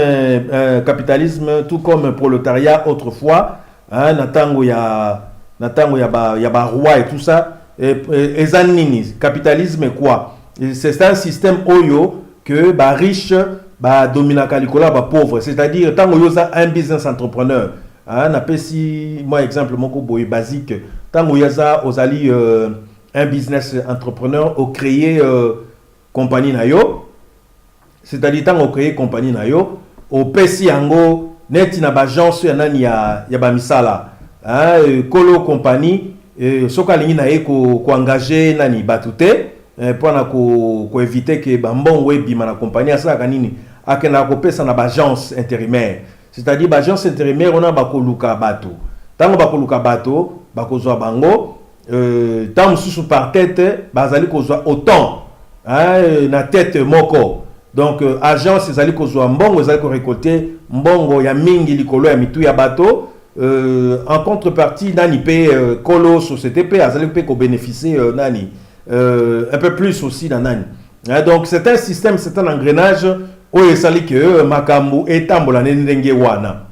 capitalisme, tout comme prolétariat autrefois, natango ya ba roi et tout ça. Et zanini, capitalisme quoi? C'est un système oyo que ba riche ba domina kalikola ba pauvre. C'est-à-dire tango yoza un business entrepreneur. Si moi exemple mon boy basique tango yaza ozali un business entrepreneur au créer compagnie na yo, c'est-à-dire tango créer compagnie na yo au pesi yango neti na bagence ya nani ya ba misala kolo compagnie soka lingi na ye ko engager nani batute pour na ko éviter que bambon webima na compagnie asa kanini akena ko pesa na bagence intérimaire. C'est-à-dire l'agence intérimaire on a bakoluka bato. Tango bakoluka bato, bakozwa bango tango sous par tête, bazali kozwa autant na tête moko. Donc agence ezali kozwa mbongo ezali ko récolter mbongo ya mingi likolo ya mitu ya bato en contrepartie nani paye colo société paye azali paye ko bénéficier nani un peu plus aussi dans nani. Donc c'est un système, c'est un engrenage où il s'agit que makambu etambola ndenge wana.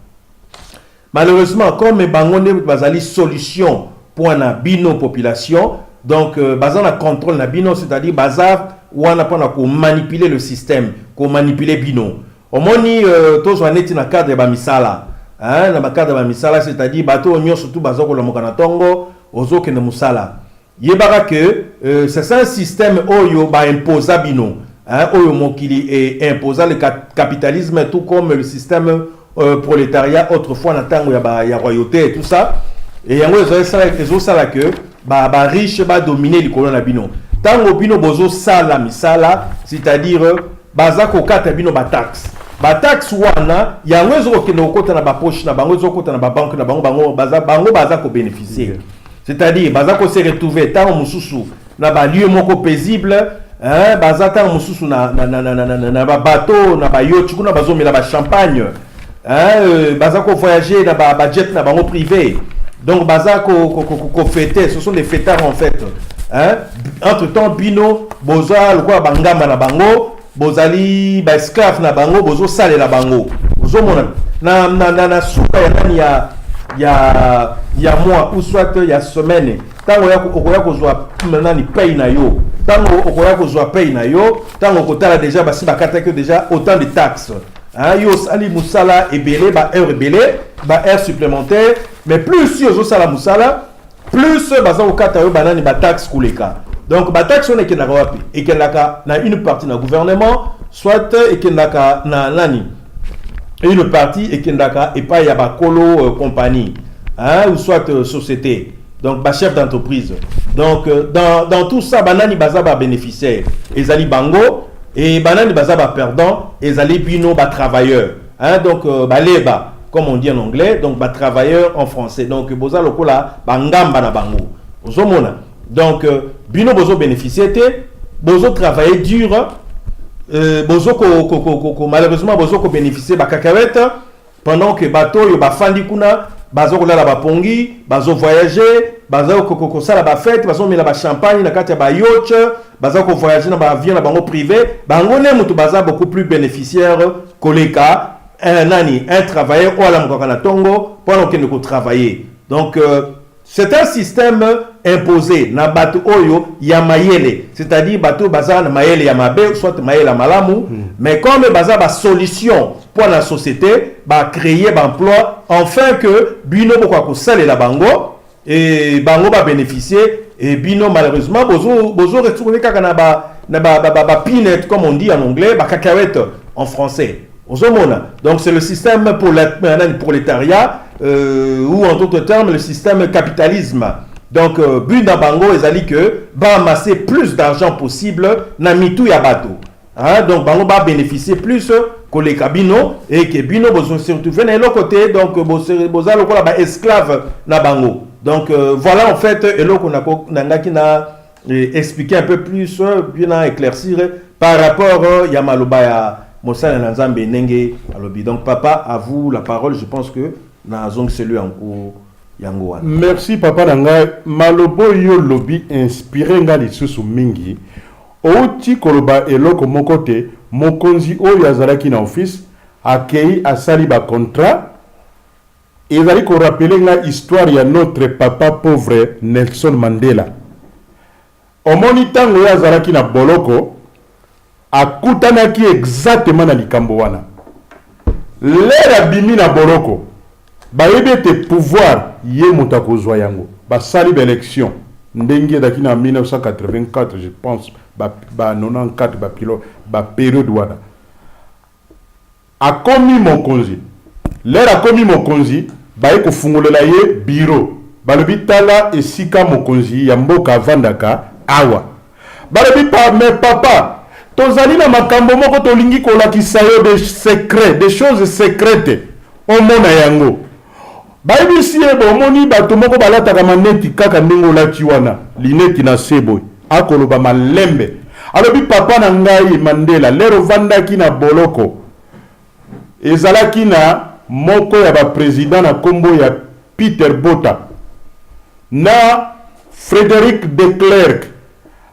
Malheureusement, comme bangonde bazali solution pour na bino population, donc bazan na contrôle na bino, c'est-à-dire bazar wana pour na manipuler le système, ko manipuler bino. Omoni tozo aneti na cadre ba misala, hein, na cadre ba misala, c'est-à-dire bato onyo surtout bazoko la mokana tongo, ozo ke na musala. Yebara que c'est un système oyo ba imposa bino, hein, oyo mokili et imposa le capitalisme tout comme le système prolétariat autrefois na tango ya royauté et tout ça. Et yango ezo sala que ba riche ba dominer likolo na bino. Tango bino bozo sala misala, c'est-à-dire bazako kata bino ba taxe. Ba taxe wana yango ezo kokende kokota na ba poche na bango, ezo kokota na ba banque na bango bazako bénéficier. C'est-à-dire bazako se retrouver tango mususu na ba lieu moko paisible, hein, bazata mususu na ba bateau na ba yacht kuna bazomela ba champagne. Hein, bazako voyager na ba jet na bango privé. Donc bazako fêter, ce sont des fêtards en fait. Hein? Entre-temps bino boza lokwa bangamba na bango, bozali ba esclave na bango, bozo sale na bango. Bozo mona na souka ya nani ya mois ou soit ya semaine. Tango okoya kozwa nani paye na yo. Tango okoya kozwa paye na yo, tango kotala déjà basi bakata que déjà autant de taxes. Hein, yo sali musala ebele ba heure ebele, ba heure supplémentaire, mais plus yo sala musala, plus baza okata yo banani ba taxe kuleka. Donc ba taxe on ekendaka wapi? Ekendaka na une partie na gouvernement, soit ekendaka na nani? Une partie ekendaka et pas ya ba kolo compagnie, hein, ou soit société. Donc ba chef d'entreprise. Donc dans tout ça banani baza ba bénéficiaire. Ezali bango et banani bazaba perdant et zali bino ba travailleur, hein, donc baleba comme on dit en anglais, donc ba travailleur en français. Donc boza lokola bangamba na bango ozomona. Donc bino bozo bénéficier te, bozo travailler dur, bozo malheureusement bozo ko bénéficier ba cacahuète pendant que bateau yo ba fandi kuna bazo kolala ba pongi, bazo voyager, bazo ko sala ba fête, bazo mela ba champagne na kati ya ba yacht, bazo ko voyager na ba avion na bango privé, bango ne mutu baza beaucoup plus bénéficiaire koleka un travailleur ou ala mokana tongo pendant qu'il ne travailler. Donc c'est un système imposé na bato oyo ya mayele, c'est-à-dire bato baza na mayele ya mabe soit mayele ya malamu, mais comme baza ba solution pour la société, ba créer ba emploi afin que bino bokwa ko sale la bango et bango ba bénéficier et bino malheureusement bozo retrouver kaka na ba peanut comme on dit en anglais, ba cacahuète en français. Donc c'est le système prolétariat ou en d'autres termes le système capitalisme. Donc but dans bango ezali que va amasser plus d'argent possible na mitou ya bato. Hein? Donc bango va bénéficier plus que les cabino et que bino bozo se retrouver na l'autre côté, donc boza lokola ba esclave na bango. Donc voilà en fait eloko nangaki na expliquer un peu plus bien éclaircir par rapport ya maloba ya Mosala Nanzambe Nenge alobi. Donc papa, à vous la parole, je pense que na zong celui en yango. Merci papa nanga, malobo yo lobi inspiré nga lisusu mingi. Outi koloba eloko mokote, mokonzi oyo azalaki na office, akei asali ba contrat. Ezali ko rappeler nga histoire ya notre papa pauvre Nelson Mandela. Omoni tango ya azalaki na boloko, akutanaki exactement na likambo wana. Lera bimi na boloko. Bayebi te pouvoir ye mutakozwa yango. Basali l'élection. Ndenge daki na 1984 je pense ba 94 ba période wana. Akomi mokonzi. Lera akomi mokonzi, baye kofungolela ye bureau. Balobi tala esika mokonzi ya mboka vandaka awa. Balobi pa mais papa tozali na makambo moko tolingi kolakisa yo des secrets, des choses secrètes. Omona yango. Bayebi si ebo moni bato moko balataka maneti kaka ndenge olati wana, lineti na sebo. Akoloba malembe. Alobi papa na ngai Mandela lero vandaki na boloko. Ezalaki na moko ya ba président na kombo ya Peter Bota na Frédéric de Klerk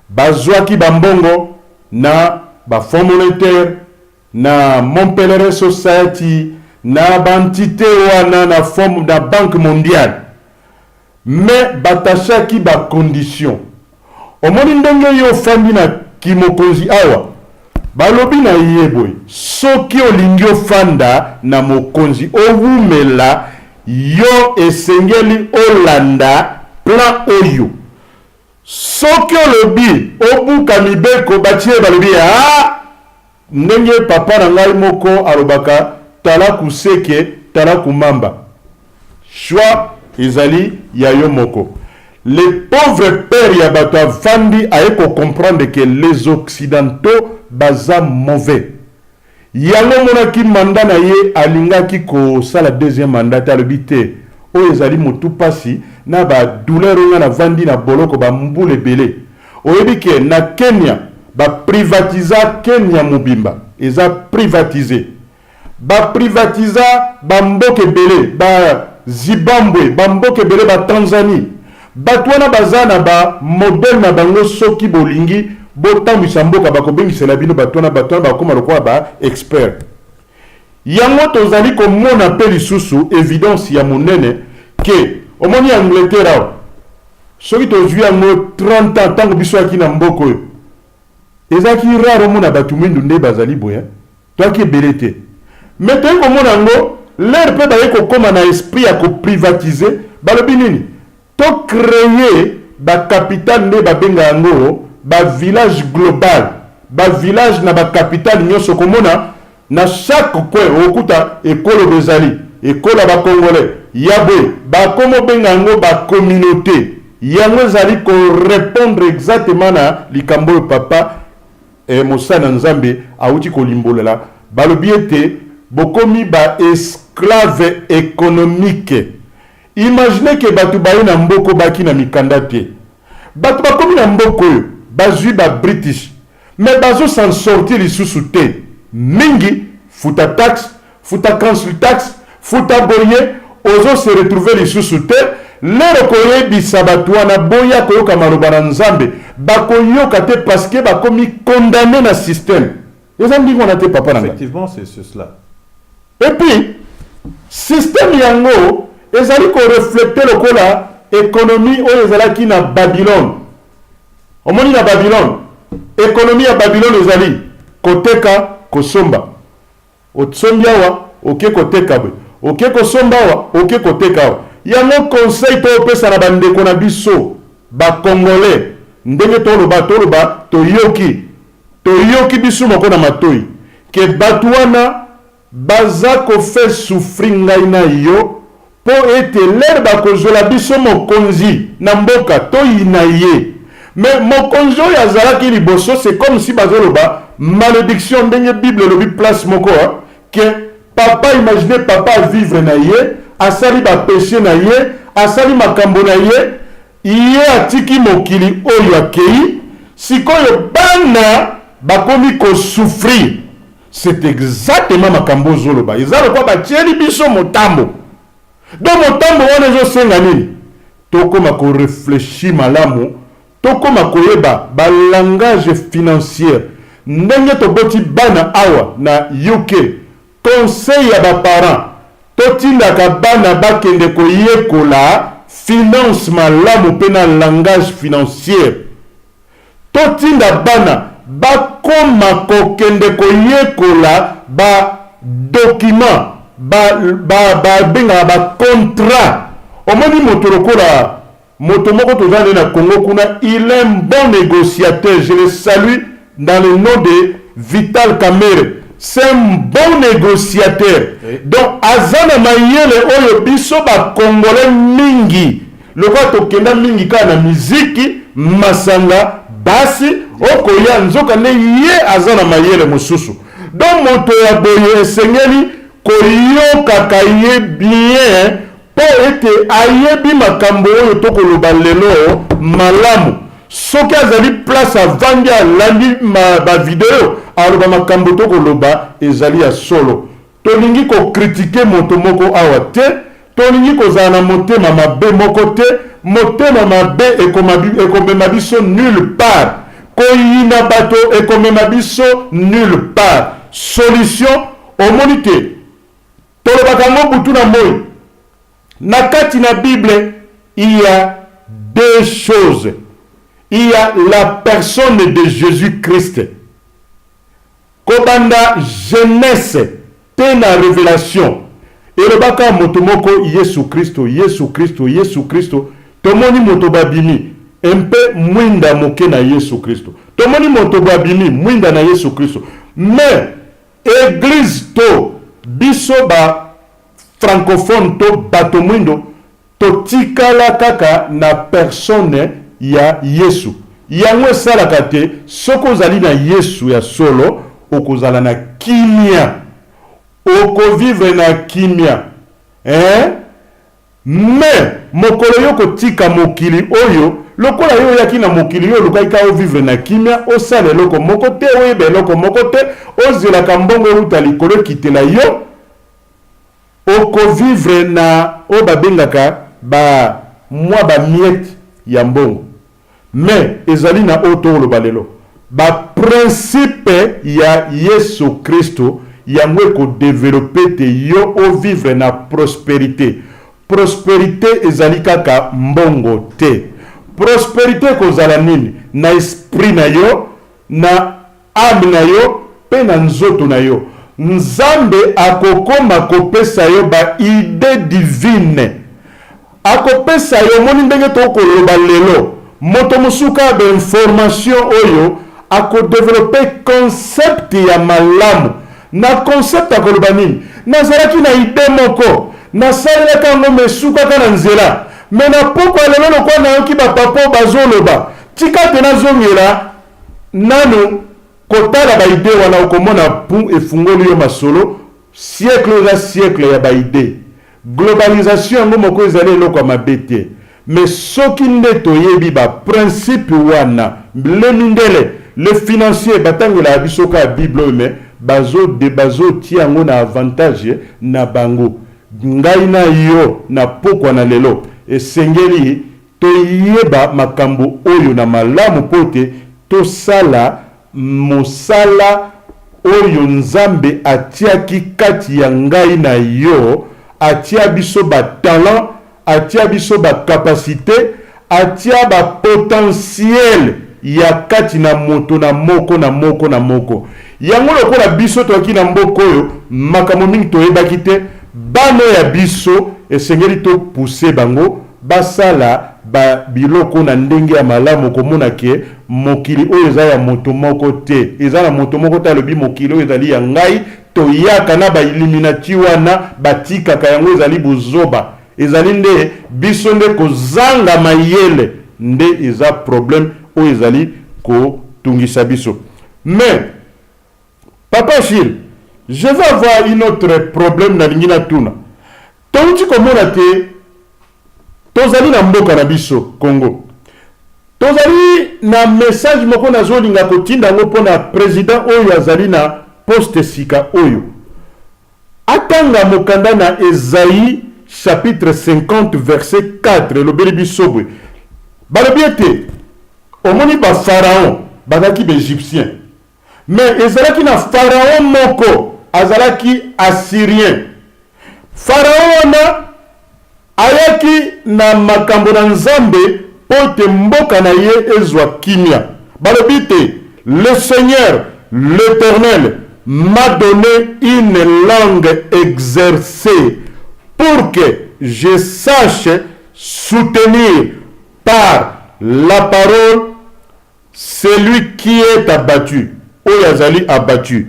bazwaki bambongo na ba Fonds monétaire na Montpellier Society na bantité wana na forme da Banque mondiale mais batachaki ba condition omoni ndenge yo fandi na kimokonzi awa balobi na yeboy soki olingi ofanda na mokonzi owumela yo esengeli olanda plan oyo soki olobi obuka mibeko batie balobi ndenge papa na ngai moko alobaka tala kuseke tala kumamba choix ezali ya yo moko. Les pauvres pères Yabata Fandi a comprendre que les occidentaux baza mauvais. Yango monaki mandat na ye alingaki ko sala deuxième mandat à l'obité. O ezali motu pasi na ba douleur na vandi na boloko ba mbule belé. O yebike na Kenya ba privatiza Kenya mobimba. Eza privatisé. Ba privatiza ba mboke belé, ba Zimbabwe, ba mboke belé ba Tanzanie. Batwana bazana ba modèle na bango soki bolingi botambisa mboka bakobengisa bino batwana bakoma lokwa ba expert. Yango tozali komona pe lisusu évidence ya monene ke omoni Angleterre soki tozwi yango 30 ans tango biso aki na mboko yo ezaki rare mona batu mindu nde bazali boya toaki belete mais toyi komona ngo l'air pe baye kokoma na esprit ya ko privatiser balobi nini to créer ba capitale nde babenga yango ba village global ba village na ba capitale nyonso komona na chaque coin okuta ekolo bezali ekolo ba congolais yabwe ba komo benga yango ba communauté yango ezali ko répondre exactement na likambo papa mosana nzambe auti ko limbolela balobi ete bokomi ba esclave économique. Imaginez que batu baye na mboko baki na mikanda te. Batu bakomi na mboko yo, bazui ba British. Mais bazo s'en sortir lisusu te. Mingi, futa tax, futa council tax, futa boye, ozo se retrouver lisusu te. Lero koye bisabatu wana boya koyoka maloba na nzambe. Bakoyoka te parce que bakomi condamné na système. Effectivement, c'est cela. Et puis, système yango, ezali ko refléter lokola économie oyo ezalaki na Babylone. Omoni na Babylone, économie ya Babylone ezali koteka kosomba. Otsombi awa oke koteka bwe. Oke kosomba awa oke koteka awa. Yango conseil to pesa na bandeko na biso ba congolais ndenge toloba toyoki biso moko na matoi ke batwana baza ko fait souffrir ngai na yo po ete l'herbe kozola biso mokonzi na mboka toyina ye mais mokonzi oyo azalaki liboso c'est comme si bazoloba malédiction ndenge Bible lobi place moko que papa imaginez papa vivre na ye asali ba péché na ye asali makambo na ye atiki mokili oyo akei sikoyo bana bakomi ko souffrir. C'est exactement makambo zoloba ezalo kwa batieli biso motambo. Donc motambo wana ezo senga nini tokoma ko réfléchir malamu tokoma koyeba ba langage financier ndenge toboti bana awa na UK conseil ya ba parents totindaka bana bakende koyekola finance malamu pe na langage financier totinda bana bakoma kokende koyekola ba document benga ba contrat. Omoni moto lokola moto moko tozane na Congo kuna, il est un bon négociateur, je le salue dans le nom de Vital Kamerhe. C'est un bon négociateur. Oui. Donc azana mayele oyo biso ba congolais mingi lokwa tokenda mingi kana muziki masanga basi okoya nzoka ne ye azana mayele mosusu. Donc moto ya boye esengeli koyoka kaye bien po ete ayebi makambo oyo tokoloba lelo malamu. Soki azali place avandi alandi ba video aloba makambo tokoloba ezali ya solo. Tolingi ko critiquer moto moko awa te, tolingi kozala na motema mabe moko te, motema mabe ekomema biso nulle part, koyina bato ekomema biso nulle part. Solution omoni te tolobaka ngo butu na moi na kati na Bible il y a deux choses. Il y a la personne de Jésus-Christ. Kobanda jeunesse te na révélation. Et le baka motomoko Yesu Christo, Yesu Christo, Yesu Christo. Tomoni moto babini un peu mwinda moke na Yesu Christo. Tomoni moto babini mwinda na Yesu Christo. Mais église to biso ba francophone to bato mwindo to tikala kaka na personne ya Yesu. Yango esalaka te soko ozali na Yesu ya solo okozala na kimia, okovivre na kimia. Mais mokolo yo kotika mokili oyo lokola yo yaki na mokili yo lukai ka vivre na kimia osala loko moko te oyebe loko moko te ozela kambongo ruta likolo kitela yo okovivre na obabengaka ba mwa ba miette ya mbongo. Mais ezali na oto lo balelo ba principe ya Yesu Kristo yango ko développer te yo o vivre na prospérité. Prospérité ezali kaka mbongo te. Prospérité kozala nini? Na esprit na yo, na âme na yo, pe na nzoto na yo. Nzambe akokoma kopesa yo ba idée divine. Akopesa yo moni ndenge to koloba lelo. Moto musuka ba information oyo ako développer concept ya malamu. Na concept akoloba nini? Nazalaki na idée moko. Nasalaka ngo mesuka kana nzela. Mais na poko lelo lokwa na yoki ba papa bazoloba. Tika te nazongela nanu kotala ba idée wana okomona pu efungoli yo masolo siècle za siècle ya ba idée. Globalisation ngo moko ezali loko mabete. Mais soki nde toyebi ba principe wana le mindele le financier batangela bisoka Bible mais bazo tiango na avantage na bango. Ngai na yo na pokwa na lelo esengeli toyeba makambo oyo na malamu pote tosala mosala oyo Nzambe atiaki kati ya ngai na yo, atia biso ba talent, atia biso ba capacité, atia ba potentiel ya kati na moto na moko na moko na moko. Yango lokola biso toki na mboko oyo makambo mingi toyebaki te, bano ya biso esengeli to pousser bango basala ba biloko na ndenge ya malamu komona ke mokili oyo eza ya moto moko te, eza na moto moko te alobi mokili oyo ezali ya ngai toyaka na ba illuminati wana batikaka yango ezali buzoba, ezali nde biso nde kozanga mayele nde eza problème oyo ezali ko tungisa biso. Mais Papa Chil, je vais avoir une autre problème na lingina tuna. Tonti komona te tozali na mboka na biso Congo. Tozali na message moko na zolinga kotinda ngo pona président oyo azali na poste sika oyo. Atanga mokanda na Esaïe chapitre 50 verset 4 lobeli bisobwe. Balobiete omoni ba pharaon bazaki ba égyptien. Mais ezalaki na pharaon moko azalaki assyrien. Pharaon na ayaki na makambo na Nzambe pote mboka na ye ezwa kimia. Balobite, le Seigneur, l'Éternel m'a donné une langue exercée pour que je sache soutenir par la parole celui qui est abattu. Oyazali abattu.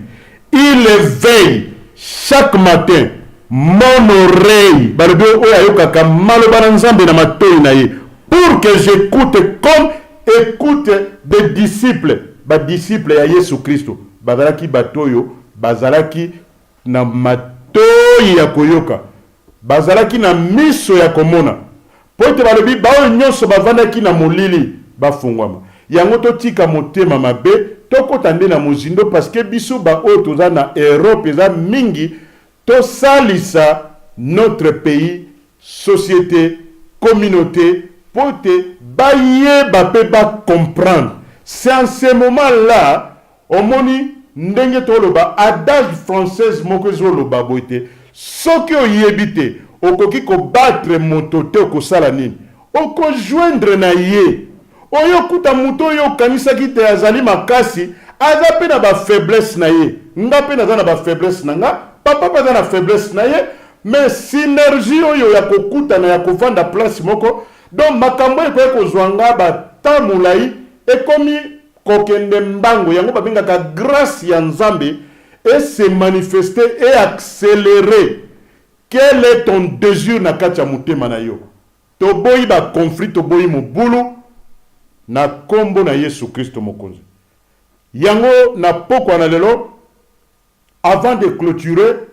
Il veille chaque matin mon oreille pour que j'écoute comme écoute des disciples. Disciples ya Yesu Christo. Bazalaki batoyo, bazalaki na matoyi ya koyoka. Bazalaki na miso ya komona. Pote balobi bao nyonso bavandaki na molili bafungwama. Yango totika motema mabe tokotande na mozindo parce que biso ba oyo za na Europe za mingi to salisa notre pays société, communauté, pour te bailler, ba comprendre. C'est en ce moment-là, au moni, ndenge toloba, adage française mokezo loba boite, soki oyebite, okoki ko battre motote ko sala nini, oko joindre na ye, oyo kuta muto yo kanisa ki te azali makasi, aza pe na ba faiblesse na ye, nga pe na ba faiblesse na nga, papa pe na faiblesse na ye, mais synergie oyo ya kokuta na ya kovanda place moko, donc makambo eko kozwanga ba tamulai ekomi kokende mbango yango babengaka grâce ya Nzambe et se manifester et accélérer. Quel est ton désir na kati ya motema na yo? Toboyi ba conflit, toboyi mobulu na kombo na Yesu Kristo mokonzi. Yango na poko na lelo, avant de clôturer,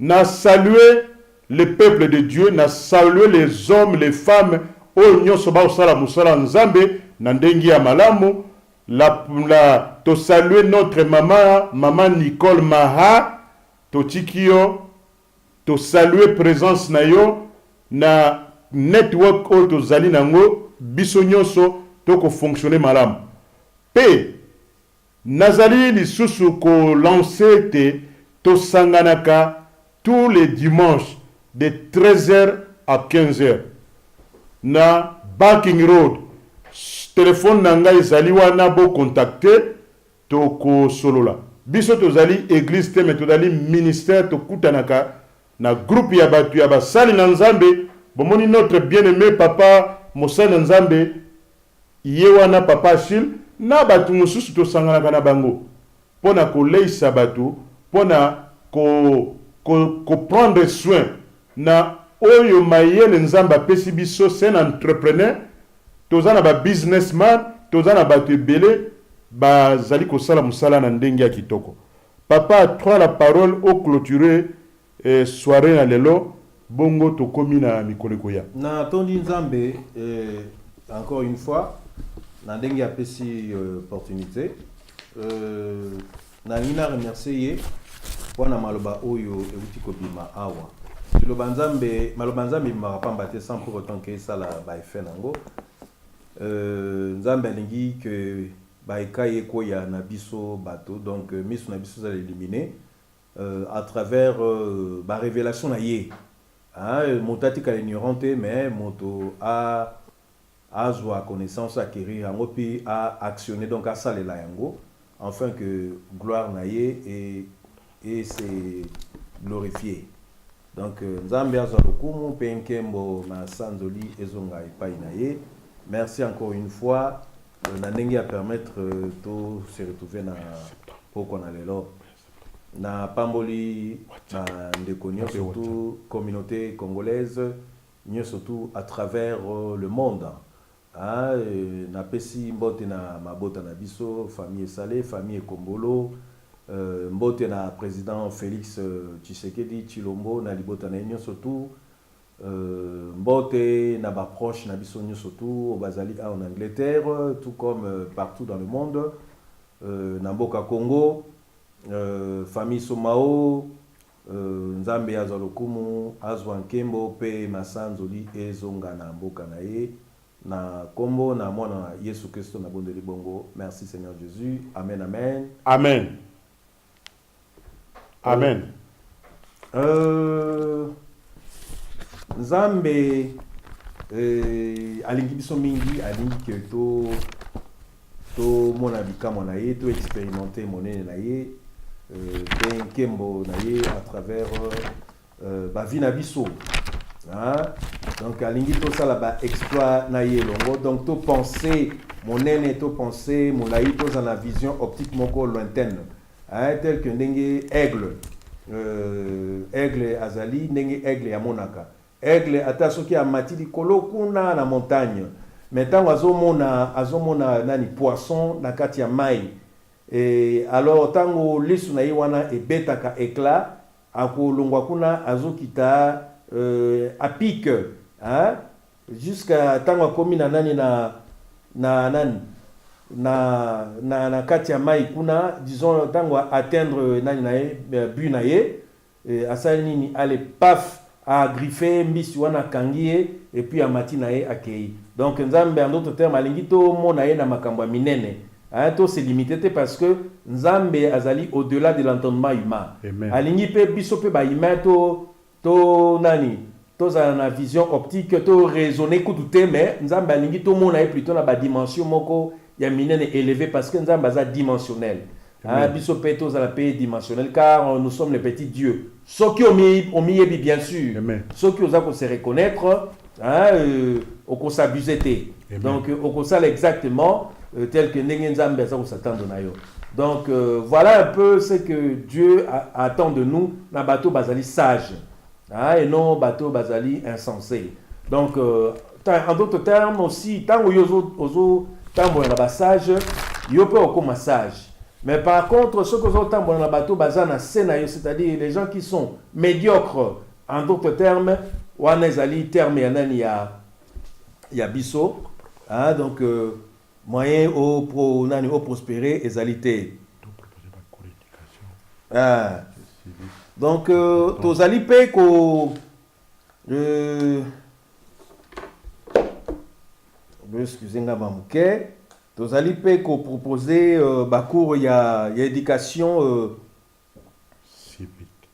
na saluer le peuple de Dieu, na saluer les hommes, les femmes, o nyonso ba osala musala Nzambe na ndengi ya malamu. To saluer notre maman Nicole Maha, to tikio, to saluer présence na yo na network o to zali nango biso nyonso to ko fonctionner malamu. P nazali lisusu ko lancer te to sanganaka tous les dimanches de 13h à 15h na Barking Road. Téléphone nanga ezali wana bo contacter to ko solola. Biso to zali église te mais to zali ministère to kutanaka na groupe ya batu ya basali na Nzambe. Bomoni notre bien-aimé papa Mosala Nzambe ye wana papa Achille na batu mususu to sanganaka na bango. Pona ko leisa batu, pona ko prendre soin na oyo mayele Nzamba pesi biso, c'est un entrepreneur. Tozana ba businessman, tozana ba tebele, ba zali ko sala musala na ndenge ya kitoko. Papa a trois la parole au clôturer soirée na lelo, bongo to komi na mikolo koya. Na tondi Nzambe encore une fois na ndenge ya pesi opportunité. Na nina remercier wana maloba oyo euti kobima awa. Maloba Nzambe mapamba te sans pour autant que ça la ba effet nango. Nzambe alingi que baikaye koya na biso bato, donc miso na biso za éliminer à travers ba révélation na ye. Motati ka ignorante mais moto a azwa connaissance acquérir yango puis a actionner donc à salela yango afin que gloire na ye et c'est glorifié. Donc Nzambe azwa lokumu pe nkembo na sanzoli ezonga epai na ye. Merci encore une fois. Nanengi à permettre de se retrouver na poko na lelo. Na pamboli na ndekonyo surtout communauté congolaise, nyo surtout à travers le monde. Na pesi mbote na mabota na biso, famille Salé, famille Kombolo, mbote na président Félix Tshisekedi Tshilombo na libota na nyo surtout. Mbote na ba proche na biso nyo surtout au Bazali en Angleterre, tout comme partout dans le monde, na mboka Congo, famille Somao, Nzambe azalokumu azwa nkembo pe masanzoli ezonga na mboka na ye na kombo na mwana Yesu Kristo na bondeli bongo. Merci Seigneur Jésus. Amen, amen. Amen. Amen. Nzambe alingi biso mingi, alingi ke to mona bikamo na ye, to expérimenter monene na ye, pe nkembo na ye à travers ba vie na biso. Donc alingi to sala ba exploit na ye longo, donc to penser monene, to penser molai, to za na vision optique moko lointaine, tel que ndenge aigle, aigle azali ndenge aigle ya monaka. Aigle ata soki amati likolo kuna na montagne, mais tango azomona nani poisson na kati ya mai, et alors tango lisu na ye wana ebetaka éclat akolongwa kuna azokita à pic, jusqu'à tango akomi na nani na kati ya mai kuna, disons tango atteindre nani na ye but na ye, asali nini ale paf a griffé mbisi wana kangie et puis a matina e akei. Donc nzambe en d'autres termes alingi to mona ye na makambo ya minene. Hein, to c'est limité parce que nzambe azali au-delà de l'entendement humain. Alingi pe biso pe ba humain to nani to za na vision optique to raisonner kutu mais nzambe alingi to mona ye plutôt na ba dimension moko ya minene élevé parce que nzambe aza dimensionnel. Hein, biso pe to za la paix dimensionnel car nous sommes les petits dieux. Ceux qui ont mis bien sûr. Ceux qui osent se reconnaître, hein, au s'abuser. Donc au ça exactement tel que Nengenzambe ça s'attend na yo. Donc voilà un peu ce que Dieu attend de nous na bateau bazali sage. Hein, et non bateau bazali insensé. Donc en d'autres termes aussi tant ozo tant na basage, yo peut au massage. Mais par contre, ceux qui ont tant bon bateau bazana scénario, c'est-à-dire les gens qui sont médiocres, en d'autres termes, wanezali terme yanani ya biso, hein, donc moyen au prospérer ezalité. Donc tozali pe ko excusez-moi mamuke. Tozali pe ko proposer bakour ya éducation civique.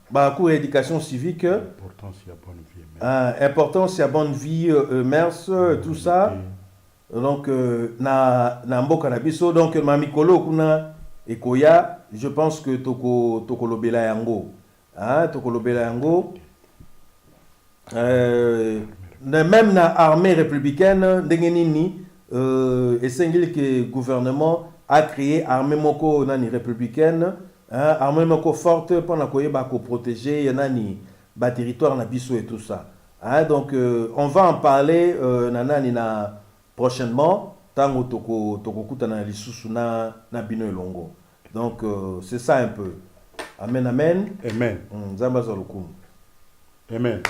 Bakour éducation civique. Importance ya bonne vie. Importance ya bonne vie, mœurs, tout ça. Donc na mboka na biso donc mamikolo kuna ekoya, je pense que toko lobela yango. Toko lobela yango. Même na armée républicaine ndenge nini et single que le gouvernement a créé armée moko nani républicaine, armée moko forte pour protéger nani ba territoire na biso et tout ça. Donc on va en parler nani na prochainement tango toko kutana lisusu na bino elongo. Donc c'est ça un peu. Amen amen. Amen. Zamba zolukum. Amen.